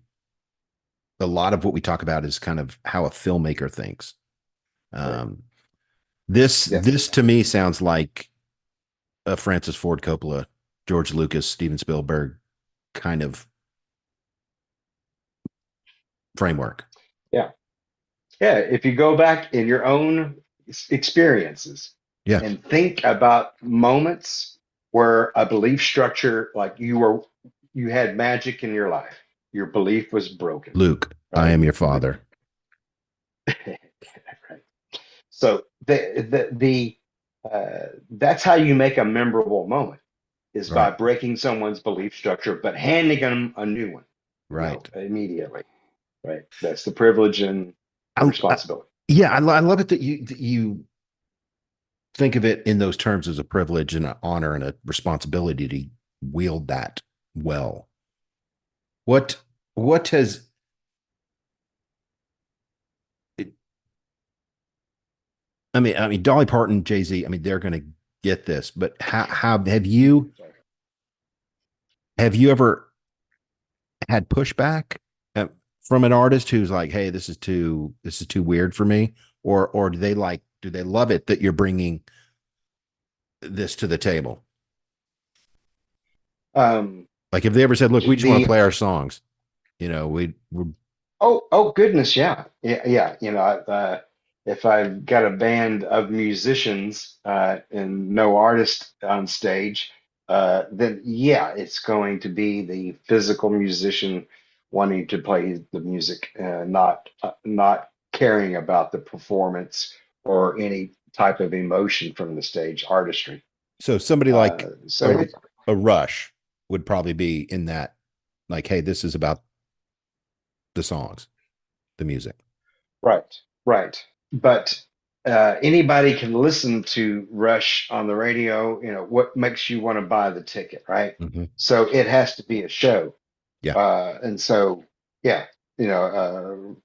a lot of what we talk about is kind of how a filmmaker thinks. right. Um, this Yes. to me sounds like a Francis Ford Coppola, George Lucas, Steven Spielberg kind of framework. Yeah. Yeah, if you go back in your own experiences Yeah, and think about moments where a belief structure, like you had magic in your life, your belief was broken, Luke, I right? am your father. Right. So that's how you make a memorable moment, is by Right, breaking someone's belief structure, but handing them a new one, right. immediately, right? That's the privilege and the I, responsibility. yeah, I love it that you think of it in those terms as a privilege and an honor and a responsibility to wield that well. What what has I mean, Dolly Parton, Jay Z. I mean, they're going to get this, but how have you ever had pushback uh, from an artist who's like, "Hey, this is too weird for me," or do they love it that you're bringing this to the table? Um, Like, if they ever said, "Look, we just want to the play our songs," we're Oh goodness, yeah, yeah, yeah. If I've got a band of musicians and no artist on stage, then yeah, it's going to be the physical musician wanting to play the music, not caring about the performance or any type of emotion from the stage artistry. so somebody like So a it's a Rush would probably be in that, like, "Hey, this is about the songs, the music." right, right. But anybody can listen to Rush on the radio. What makes you want to buy the ticket, right? Hmm. So it has to be a show. Yeah. And so, yeah, you know,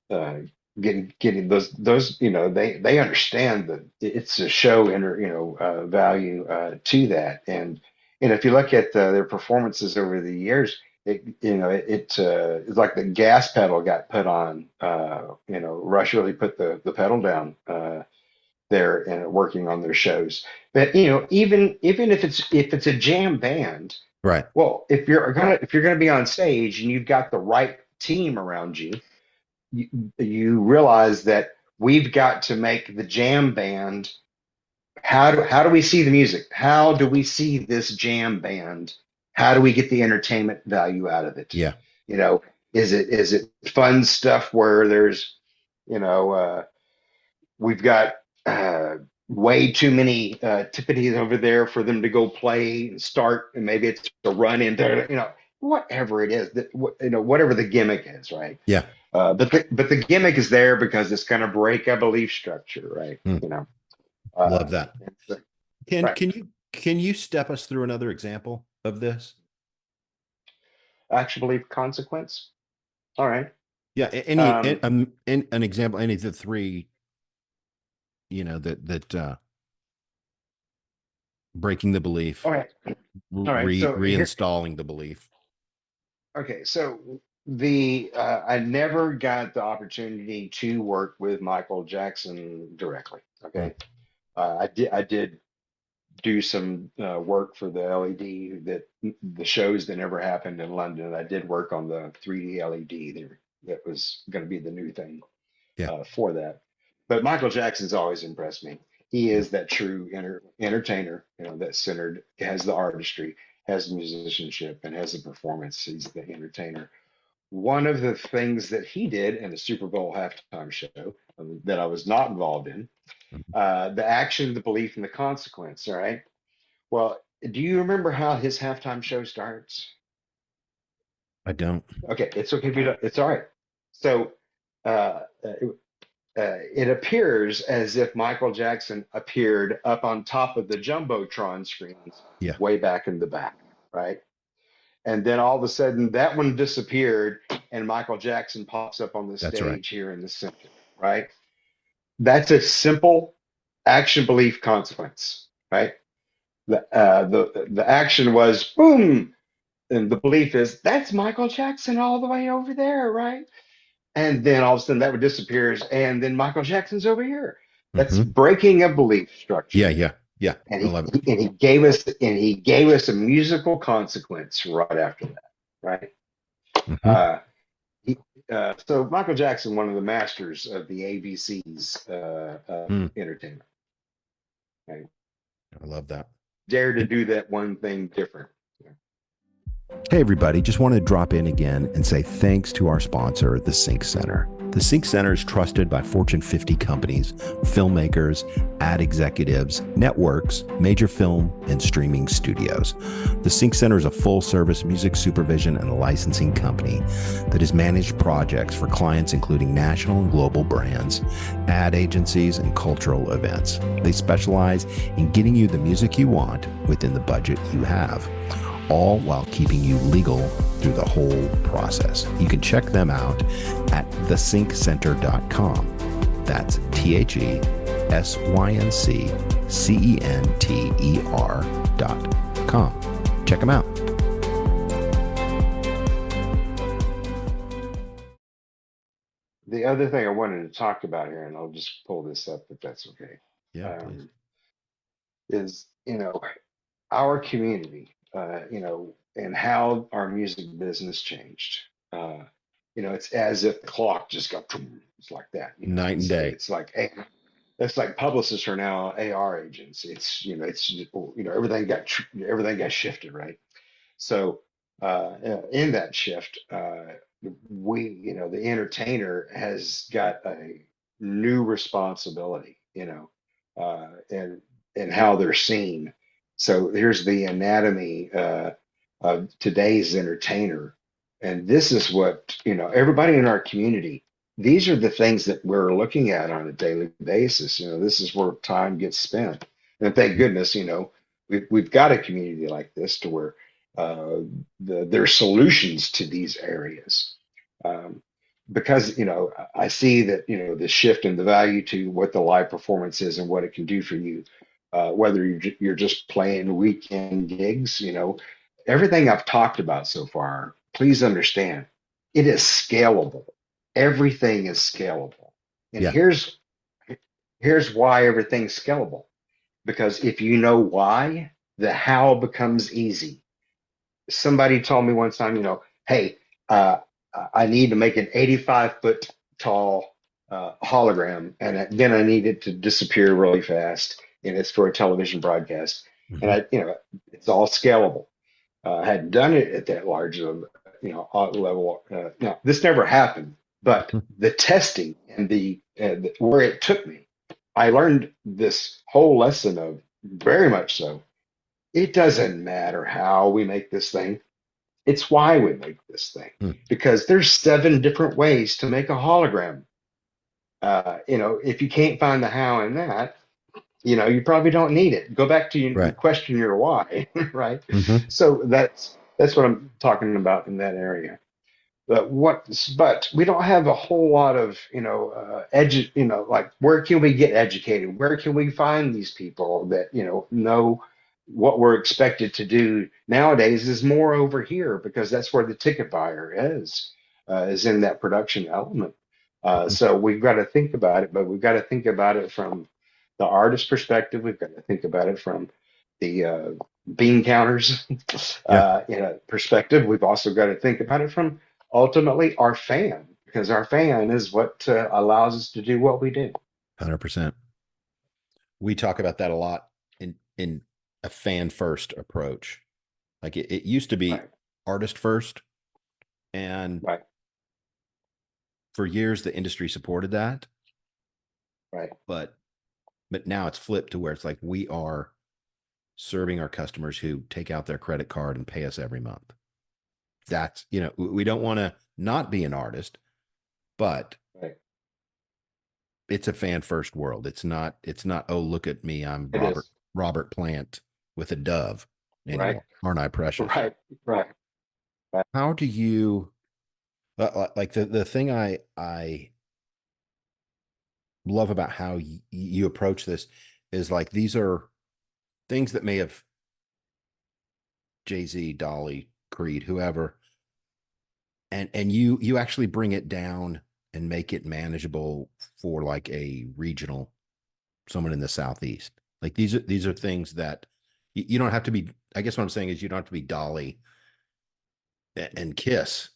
uh, getting those, they understand that it's a show and value to that. And if you look at their performances over the years, it's like the gas pedal got put on. Rush really put the pedal down there and working on their shows. But even if it's a jam band, Right. well, if you're gonna be on stage and you've got the right team around you, you, you realize that we've got to make the jam band. How do we see the music? How do we see this jam band? How do we get the entertainment value out of it? Yeah. You know, is it fun stuff where there's, you know, we've got way too many tippities over there for them to go play and start, and maybe it's a run into, whatever it is that, whatever the gimmick is, right? Yeah. But the gimmick is there because it's going to break a belief structure, right? Mm, love Uh, that. so- Can right. can you step us through another example of this? Actual belief consequence. All right. Yeah, Um, an example, any of the three, that breaking the all belief, right. All right. So here, reinstalling the belief. okay. So I never got the opportunity to work with Michael Jackson directly. Mm, Okay. I did do some work for the LED, that the shows that never happened in London. I did work on the 3D LED there. that was going to be the new thing Yeah. for that. But Michael Jackson's always impressed me. He Yeah. is that true entertainer, that's centered, has the artistry, has the musicianship, and has the performance. He's the entertainer. One of the things that he did in the Super Bowl halftime show that I was not involved in, the action, the belief, and the consequence. All right. Well, do you remember how his halftime show starts? I don't. Okay, it's okay if you don't. It's all right. So it appears as if Michael Jackson appeared up on top of the Jumbotron screens Yeah, way back in the back, right? And then all of a sudden that one disappeared and Michael Jackson pops up on the that's right. stage here in the center, right? That's a simple action belief consequence, right? The action was boom, and the belief is that's Michael Jackson all the way over there, right? And then all of a sudden that would disappears, and then Michael Jackson's over here. That's Hmm. breaking a belief structure. Yeah, yeah, yeah. And I he love it. and he gave us a musical consequence right after that, right? Hmm. Uh, he, so Michael Jackson, one of the masters of the ABCs of Mm, entertainment, right? I love that. Dare to do that one thing different. Hey, everybody, just wanted to drop in again and say thanks to our sponsor, the Sync Center. The Sync Center is trusted by Fortune 50 companies, filmmakers, ad executives, networks, major film, and streaming studios. The Sync Center is a full-service music supervision and licensing company that has managed projects for clients including national and global brands, ad agencies, and cultural events. They specialize in getting you the music you want within the budget you have, all while keeping you legal through the whole process. You can check them out at thesyncenter.com. That's TheSyncCenter.com. Check them out. The other thing I wanted to talk about here, and I'll just pull this up if that's okay, Yeah, please. is our community, and how our music business changed. It's as if the clock just got, boom, it's like that. Night and day. It's like publicists are now AR agents. Everything got shifted, right? So in that shift, the entertainer has got a new responsibility, and how they're seen. So here's the anatomy of today's entertainer, and this is what everybody in our community. These are the things that we're looking at on a daily basis. This is where time gets spent, and thank goodness, we've got a community like this to where uh, there are solutions to these areas. Um, because I see that the shift in the value to what the live performance is and what it can do for you, whether you're just playing weekend gigs, everything I've talked about so far. Please understand, it is scalable. Everything is scalable, and Yeah. here's why everything's scalable. Because if you know why, the how becomes easy. Somebody told me one time, hey, uh, I need to make an 85-foot tall hologram, and then I need it to disappear really fast, and it's for a television broadcast. And Hmm. it's all scalable. I hadn't done it at that large of, level. Now, this never happened, but the testing and where it took me, I learned this whole lesson of very much so. It doesn't matter how we make this thing. It's why we make this thing, because there's 7 different ways to make a hologram. If you can't find the how in that, you probably don't need it. Go back to Right. question your why, right? Hmm. So that's what I'm talking about in that area. But we don't have a whole lot of like, where can we get educated? Where can we find these people that know what we're expected to do nowadays? Is more over here, because that's where the ticket buyer is in that production element. So we've got to think about it, but we've got to think about it from the artist perspective. We've got to think about it from the bean counters Yeah. perspective. We've also got to think about it from ultimately our fan because our fan is what allows us to do what we do. 100%. We talk about that a lot in a fan first approach. Like it used to be Right, artist first, and right, for years the industry supported that, right. but now it's flipped to where it's like we are serving our customers who take out their credit card and pay us every month. That's, we don't want to not be an artist, but Right. it's a fan first world. It's not, oh, look at me, I'm It is. Robert Plant with a dove Right, anymore. Aren't I precious? right, right, right. How do you like the thing I love about how you approach this is like these are things that may have Jay-Z, Dolly, Creed, whoever, and you actually bring it down and make it manageable for like a regional, someone in the Southeast. Like these are things that you don't have to be. I guess what I'm saying is you don't have to be Dolly and Kiss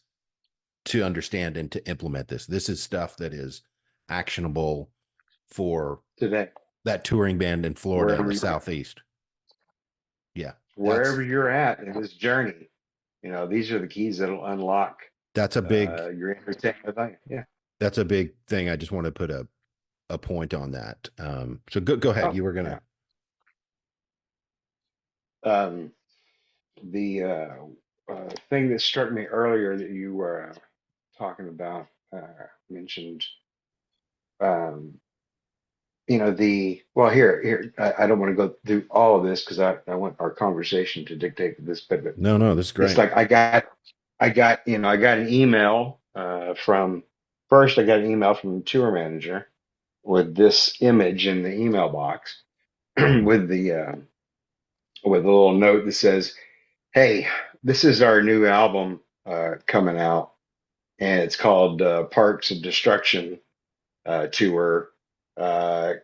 to understand and to implement this. This is stuff that is actionable for Today, that touring band in Florida in wherever the you're Southeast. Yeah, wherever you're at in this journey, these are the keys that'll unlock that's a big your entertainment value. Yeah. that's a big thing. I just want to put a point on that. So go ahead. Oh, You were yeah. gonna. Um, the thing that struck me earlier that you were talking about mentioned, um, here I don't want to go through all of this because I want our conversation to dictate this, but No, this is it's great. like I got an email from first I got an email from the tour manager with this image in the email box with the with a little note that says, "Hey, this is our new album coming out, and it's called Parks of Destruction Tour. Uh,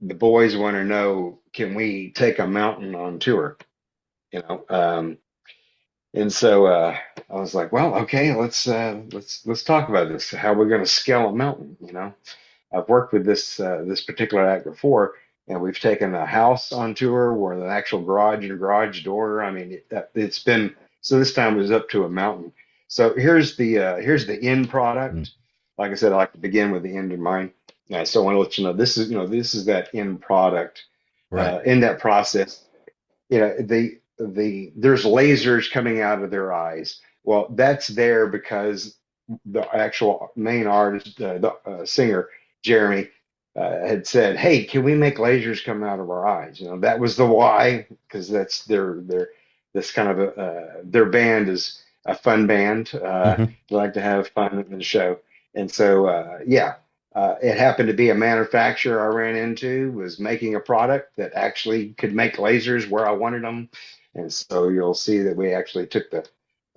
the boys want to know, can we take a mountain on tour? You know." And so I was like, "Well, okay, let's talk about this. How we're going to scale a mountain? I've worked with this particular act before, and we've taken a house on tour where the actual garage and garage door. I mean, it's been so. This time it was up to a mountain. So here's the end Mm, product. Like I said, I like to begin with the end in mind. So I want to let you know this is that end product. right. In that process, there's lasers coming out of their eyes. Well, that's there because the actual main artist, the singer Jeremy, had said, "Hey, can we make lasers come out of our eyes?" That was the why, because that's their this kind of their band is a fun band. Hmm. They like to have fun in the show, and so yeah. It happened to be a manufacturer I ran into was making a product that actually could make lasers where I wanted them, and so you'll see that we actually took the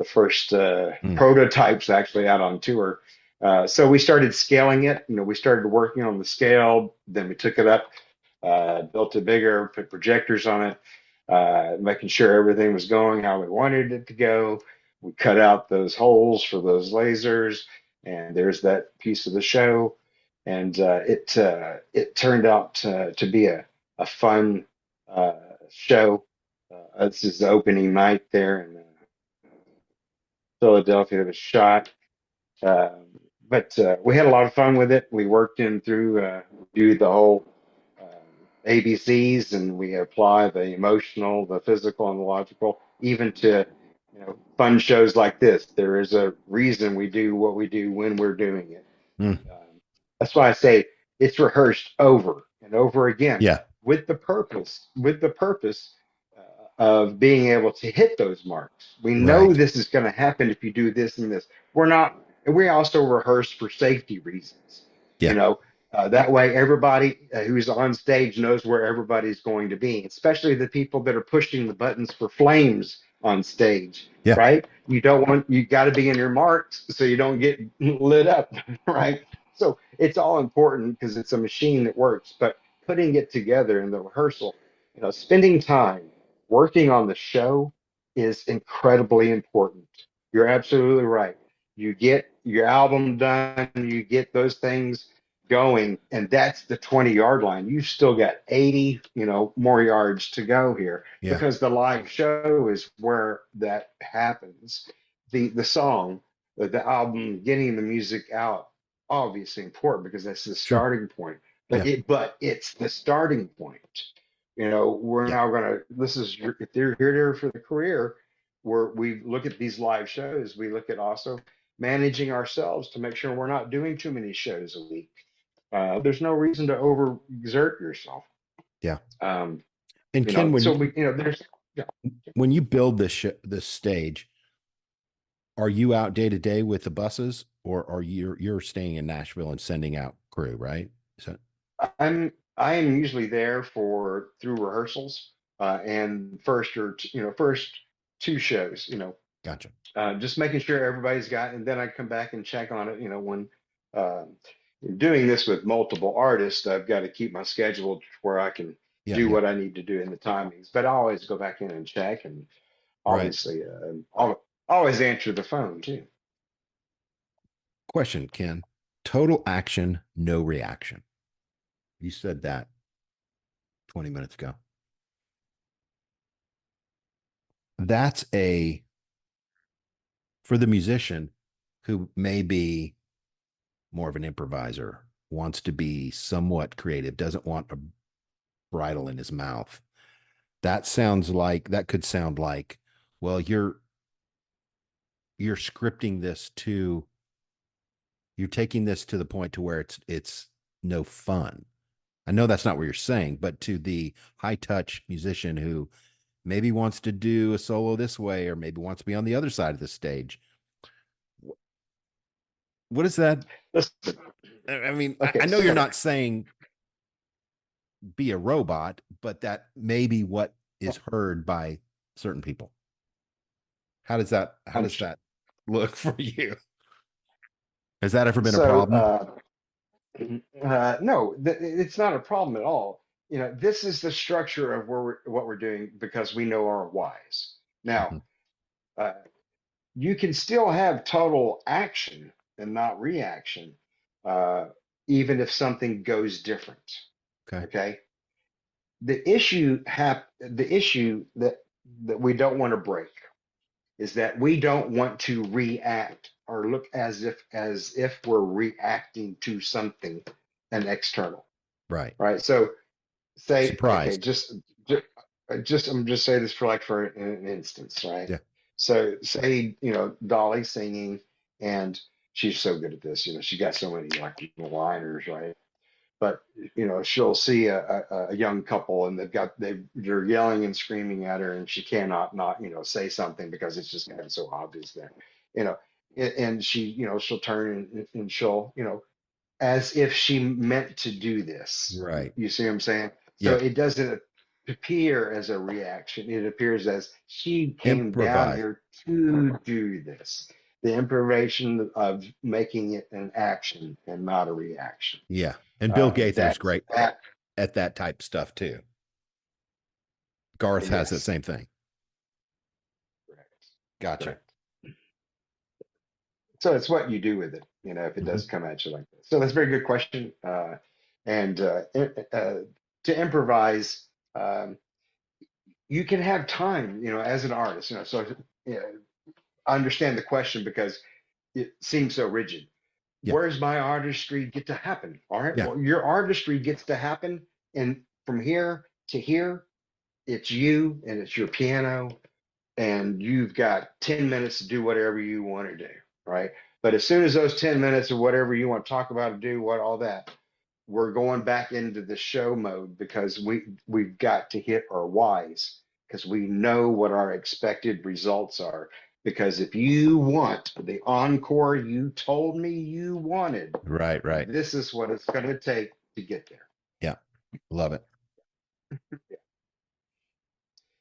first Mm, prototypes actually out on tour. So we started scaling it. We started working on the scale. Then we took it up, built it bigger, put projectors on it, making sure everything was going how we wanted it to go. We cut out those holes for those lasers, and there's that piece of the show. And it turned out to be a fun uh, show. This is the opening night there in Philadelphia. It was shot, um, but we had a lot of fun with it. We worked in through do the whole um, ABCs, and we apply the emotional, the physical, and the logical, even to fun shows like this. There is a reason we do what we do when we're doing it. mm, That's why I say it's rehearsed over and over again yeah, with the purpose of being able to hit those marks. We know right. this is going to happen if you do this and this. We're not, and we also rehearse for safety reasons. You Yeah, know, that way everybody who's on stage knows where everybody's going to be, especially the people that are pushing the buttons for flames on stage, yeah, right? You got to be in your marks so you don't get lit up, right? So it's all important because it's a machine that works, but putting it together in the rehearsal, spending time working on the show is incredibly important. You're absolutely right. you get your album done, you get those things going, and that's the 20-yard line. You still got 80, more yards to go here Yeah. because the live show is where that happens. The song, the album, getting the music out, obviously important because that's the Sure. starting point. Yeah. But it's the starting point. We're Yeah. now gonna. This is if they're here for the career, where we look at these live shows, we look at also managing ourselves to make sure we're not doing too many shows a week. There's no reason to overexert yourself. Yeah. And Ken, So there's yeah. when you build this stage, are you out day to day with the buses, or are you're staying in Nashville and sending out crew, right? So I am usually there for through rehearsals and first two shows. gotcha. Just making sure everybody's got, and then I come back and check on it. When uh, doing this with multiple artists, I've got to keep my schedule where I can Yeah. do Yeah. what I need to do in the timings. But I always go back in and check, and Right. obviously, I'll always answer the phone too. Question, Ken. Total action, no reaction. You said that 20 minutes ago. That's for the musician who may be more of an improviser, wants to be somewhat creative, doesn't want a bridle in his mouth. That could sound like, well, you're scripting this to, you're taking this to the point to where it's no fun. I know that's not what you're saying, but to the high touch musician who maybe wants to do a solo this way, or maybe wants to be on the other side of the stage, what is that? Listen, I mean, I okay, know you're so not saying be a robot, but that may be what is heard by certain people. How I'm does that look for you? Has that ever been a so problem? no, it's not a problem at all. This is the structure of what we're doing because we know our whys. Now, Mhm. uh, you can still have total action and not reaction, uh, even if something goes different. Okay. Okay. The issue that we don't want to break is that we don't want to react or look as if we're reacting to something an external. Right. Right. So say, okay, Surprised. just I'm just say this for an instance, right? Yeah. So say, Dolly singing, and she's so good at this, she got so many like liners, right? But she'll see a young couple, and they're yelling and screaming at her, and she cannot not say something because it's just so obvious there, you know, and she she'll turn and she'll as if she meant to do this. Right. You see what I'm saying? So Yeah. it doesn't appear as a reaction. It appears as she came down Improvise. here to do this. The improvisation of making it an action and not a reaction. Yeah. And Bill Gaither's That's great that. at that type stuff too. Garth has that Yes, same thing. correct, Gotcha. correct. So it's what you do with it, if it does Mhm. come at you like this. So that's a very good question. And to improvise, um, you can have time, as an artist, so I understand the question because it seems so rigid. Yeah. Where's my artistry get to happen? All right. Yeah. Well, your artistry gets to happen. And from here to here, it's you and it's your piano, and you've got 10 minutes to do whatever you want to do. Right. But as soon as those 10 minutes or whatever you want to talk about or do, all that, we're going back into the show mode because we've got to hit our whys because we know what our expected results are. Because if you want the encore you told me you wanted, Right. Right. this is what it's going to take to get there. Yeah. Love it.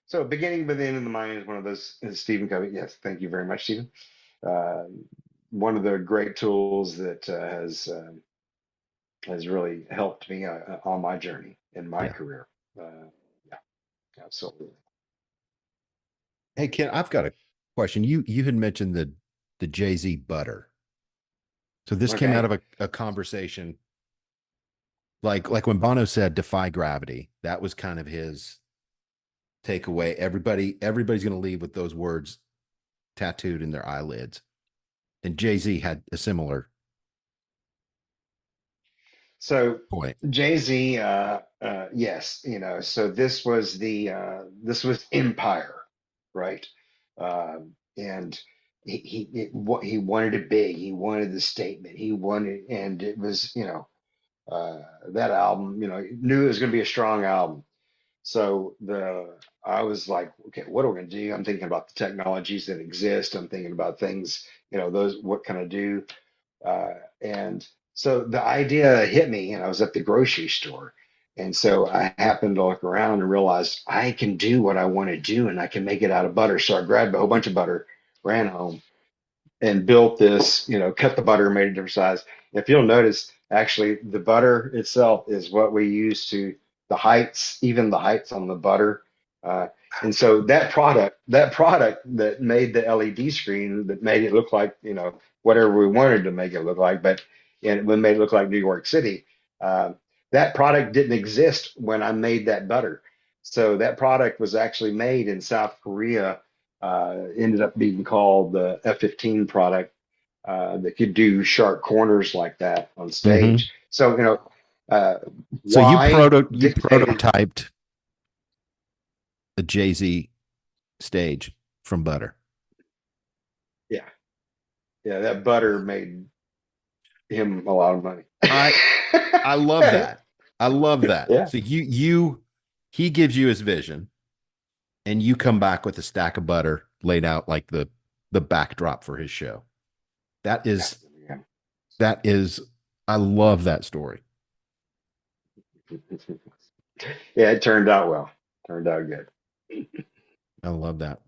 So beginning with the end of the mind is one of those, Stephen Covey. Yes, thank you very much, Stephen. Uh, One of the great tools that has really helped me on my journey in my Yeah. career. Uh, yeah, absolutely. Hey, Ken, I've got a question. You had mentioned the Jay-Z butter. So this came out Okay. of a conversation like when Bono said defy gravity. That was kind of his takeaway. Everybody's going to leave with those words tattooed in their eyelids. And Jay-Z had a similar So point. Jay-Z, yes, so this was Empire, right? And he wanted it big. He wanted the statement. He wanted, and it was, that album, knew it was going to be a strong album. So I was like, okay, what are we going to do? I'm thinking about the technologies that exist. I'm thinking about things, those, what can I do? And so the idea hit me, and I was at the grocery store. And so I happened to look around and realized I can do what I want to do and I can make it out of butter. So I grabbed a whole bunch of butter, ran home, and built this, cut the butter, made it different size. If you'll notice, actually, the butter itself is what we use to the heights, even the heights on the butter. Uh, and so that product that made the LED screen that made it look like, whatever we wanted to make it look like, but and it made it look like New York City. Uh, that product didn't exist when I made that butter. So that product was actually made in South Korea, ended up being called the F-15 product, that could do sharp corners like that on Mm-hmm. stage. So, uh, So you why dictated? prototyped a Jay-Z stage from butter. Yeah, yeah, that butter made him a lot of money. I I love that. I love that. Yeah, So he gives you his vision and you come back with a stack of butter laid out like the backdrop for his show. That yeah, is yeah. that is I love that story. Yeah, it turned out well. Turned out good. I love that.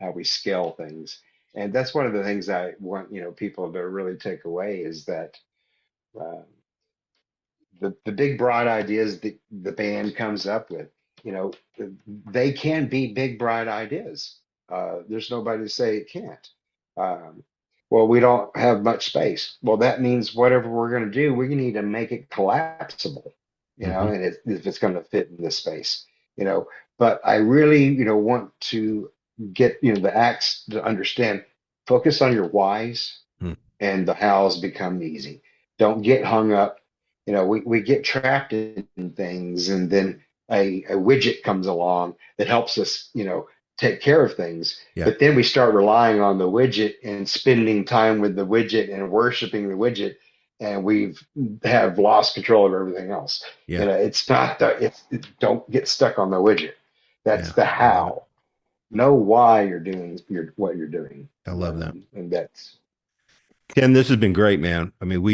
How we scale things, and that's one of the things I want people to really take away is that. Uh, the big broad ideas that the band comes up with, you know, they can be big broad ideas. There's nobody to say it can't. Um, well, we don't have much space. Well, that means whatever we're going to do, we need to make it collapsible, Mm-hmm. and if it's going to fit in this space, you know. But I really, want to get, the acts to understand, focus on your whys Mm. and the hows become easy. Don't get hung up. We get trapped in things, and then a widget comes along that helps us, take care of things. Yeah. But then we start relying on the widget and spending time with the widget and worshiping the widget, and we've have lost control of everything else. Yeah. It's not don't get stuck on the widget. That's Yeah. the I love it. how. Know why you're doing what you're doing, I love that. and that's Ken, this has been great, man. I mean,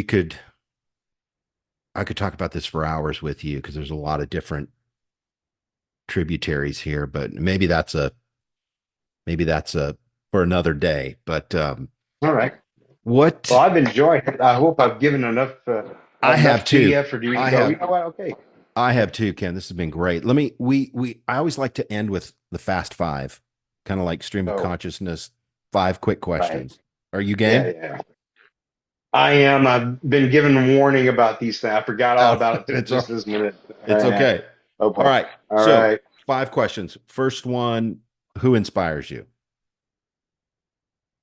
I could talk about this for hours with you because there's a lot of different tributaries here, but maybe that's a for another day. But all right. Well, what I've enjoyed it. I hope I've given I have enough to too. you for you to I go, you have know what? Okay. I have too, Ken. This has been great. Let me we I always like to end with the fast five, kind of like stream of Oh, consciousness, five quick right. questions. Are you Yeah, game? yeah. I am. I've been given a warning about these things. I forgot all Oh, about it till it's all just this minute. it's okay. Oh All boy. right. All So right. five questions. First one, who inspires you?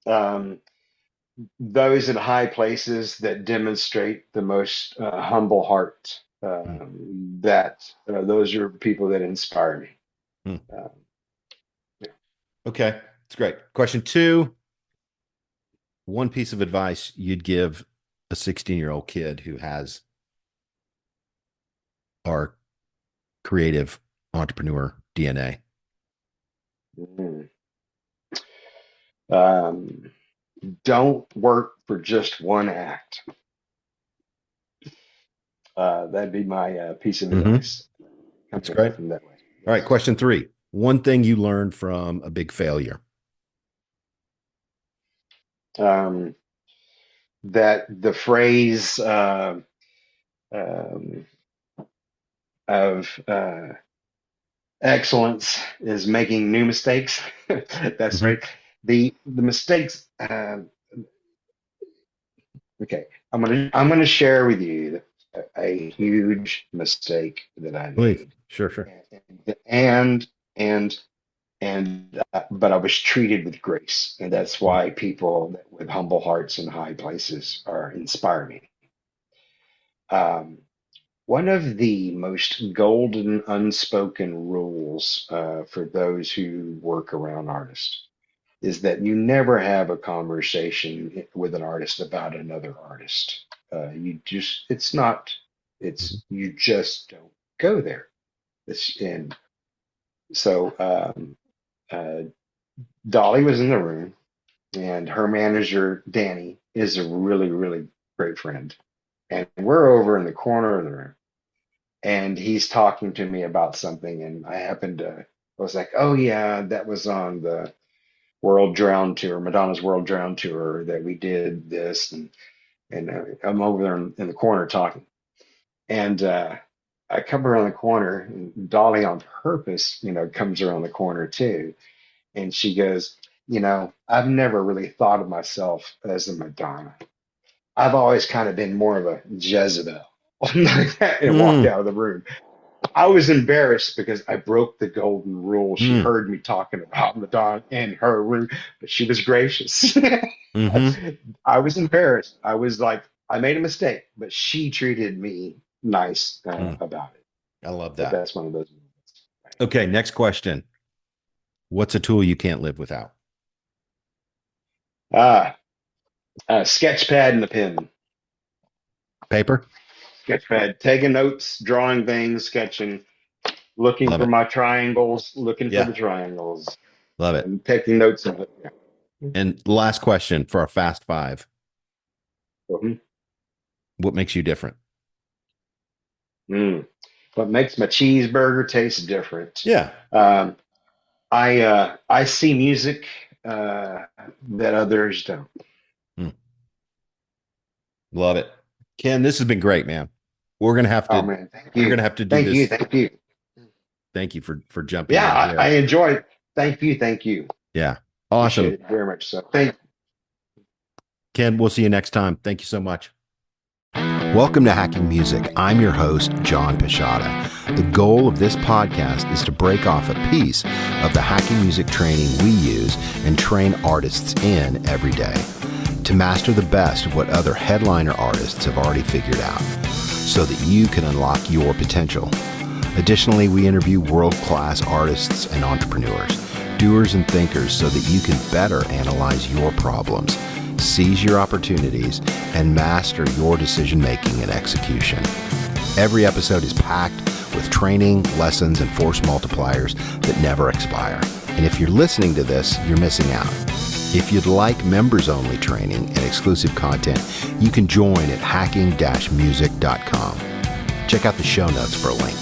Um, those in high places that demonstrate the most humble heart. Hmm. That those are people that inspire me. Hmm. Um, yeah. Okay. It's great. Question two, one piece of advice you'd give a 16-year-old kid who has our creative entrepreneur DNA. Mm. Um, don't work for just one act. That'd be my piece of Mm-hmm. advice. That's Coming at great. it from that way. All right. Yes. Question three, one thing you learned from a big failure. Um, that the phrase um, of excellence is making new mistakes. That's Mm-hmm. right. The mistakes. Okay, I'm gonna share with you a huge mistake that I Please. made, Sure, sure. and and but I was treated with grace, and that's why people with humble hearts and high places are inspire me. Um, One of the most golden unspoken rules for those who work around artists is that you never have a conversation with an artist about another artist. It's not, Mhm. you just don't go there. And so uh, Dolly was in the room, and her manager, Danny, is a really, really great friend. And we're over in the corner of the room, and he's talking to me about something, and I was like, oh yeah, that was on the World Drown Tour, Madonna's World Drown Tour, that we did this, and I'm over there in the corner talking, and I come around the corner, and Dolly on purpose, comes around the corner too, and she goes, I've never really thought of myself as a Madonna. I've always kind of been more of a Jezebel. And walked Mm, out of the room. I was embarrassed because I broke the golden rule. She mm, heard me talking about Madonna in her room, but she was gracious. mm-hmm. I was embarrassed. I was like, I made a mistake, but she treated me nice Mm, about it. I love But that. that's one of those moments. Okay, next question. What's a tool you can't live without? Ah, sketch pad and a pen. Paper? Sketch pad, taking notes, drawing things, sketching, looking Love for it. my triangles, looking for Yeah, the triangles, love it. and taking notes of it. Yeah. And last question for our fast five. Mhm. What makes you different? Mm. What makes my cheeseburger taste different? Yeah. Um, I see music that others don't. Mm, love it. Ken, this has been great, man. We're gonna have Oh to man, thank we're you, gonna have to do thank you, this. thank you. Thank you for jumping Yeah, in I here. enjoyed. Thank you, thank you. Yeah. Appreciate Awesome. it very much. So thank. Ken, we'll see you next time. Thank you so much. Welcome to Hacking Music. I'm your host, John Pisciotta. The goal of this podcast is to break off a piece of the hacking music training we use and train artists in every day to master the best of what other headliner artists have already figured out so that you can unlock your potential. Additionally, we interview world-class artists and entrepreneurs, doers and thinkers so that you can better analyze your problems, seize your opportunities, and master your decision-making and execution. Every episode is packed with training, lessons, and force multipliers that never expire. And if you're listening to this, you're missing out. If you'd like members-only training and exclusive content, you can join at hacking-music.com. Check out the show notes for a link.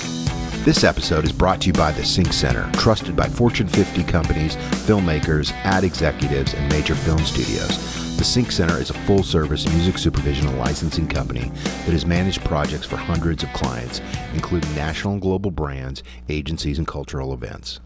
This episode is brought to you by the Sync Center, trusted by Fortune 50 companies, filmmakers, ad executives, and major film studios. The Sync Center is a full-service music supervision and licensing company that has managed projects for hundreds of clients, including national and global brands, agencies, and cultural events.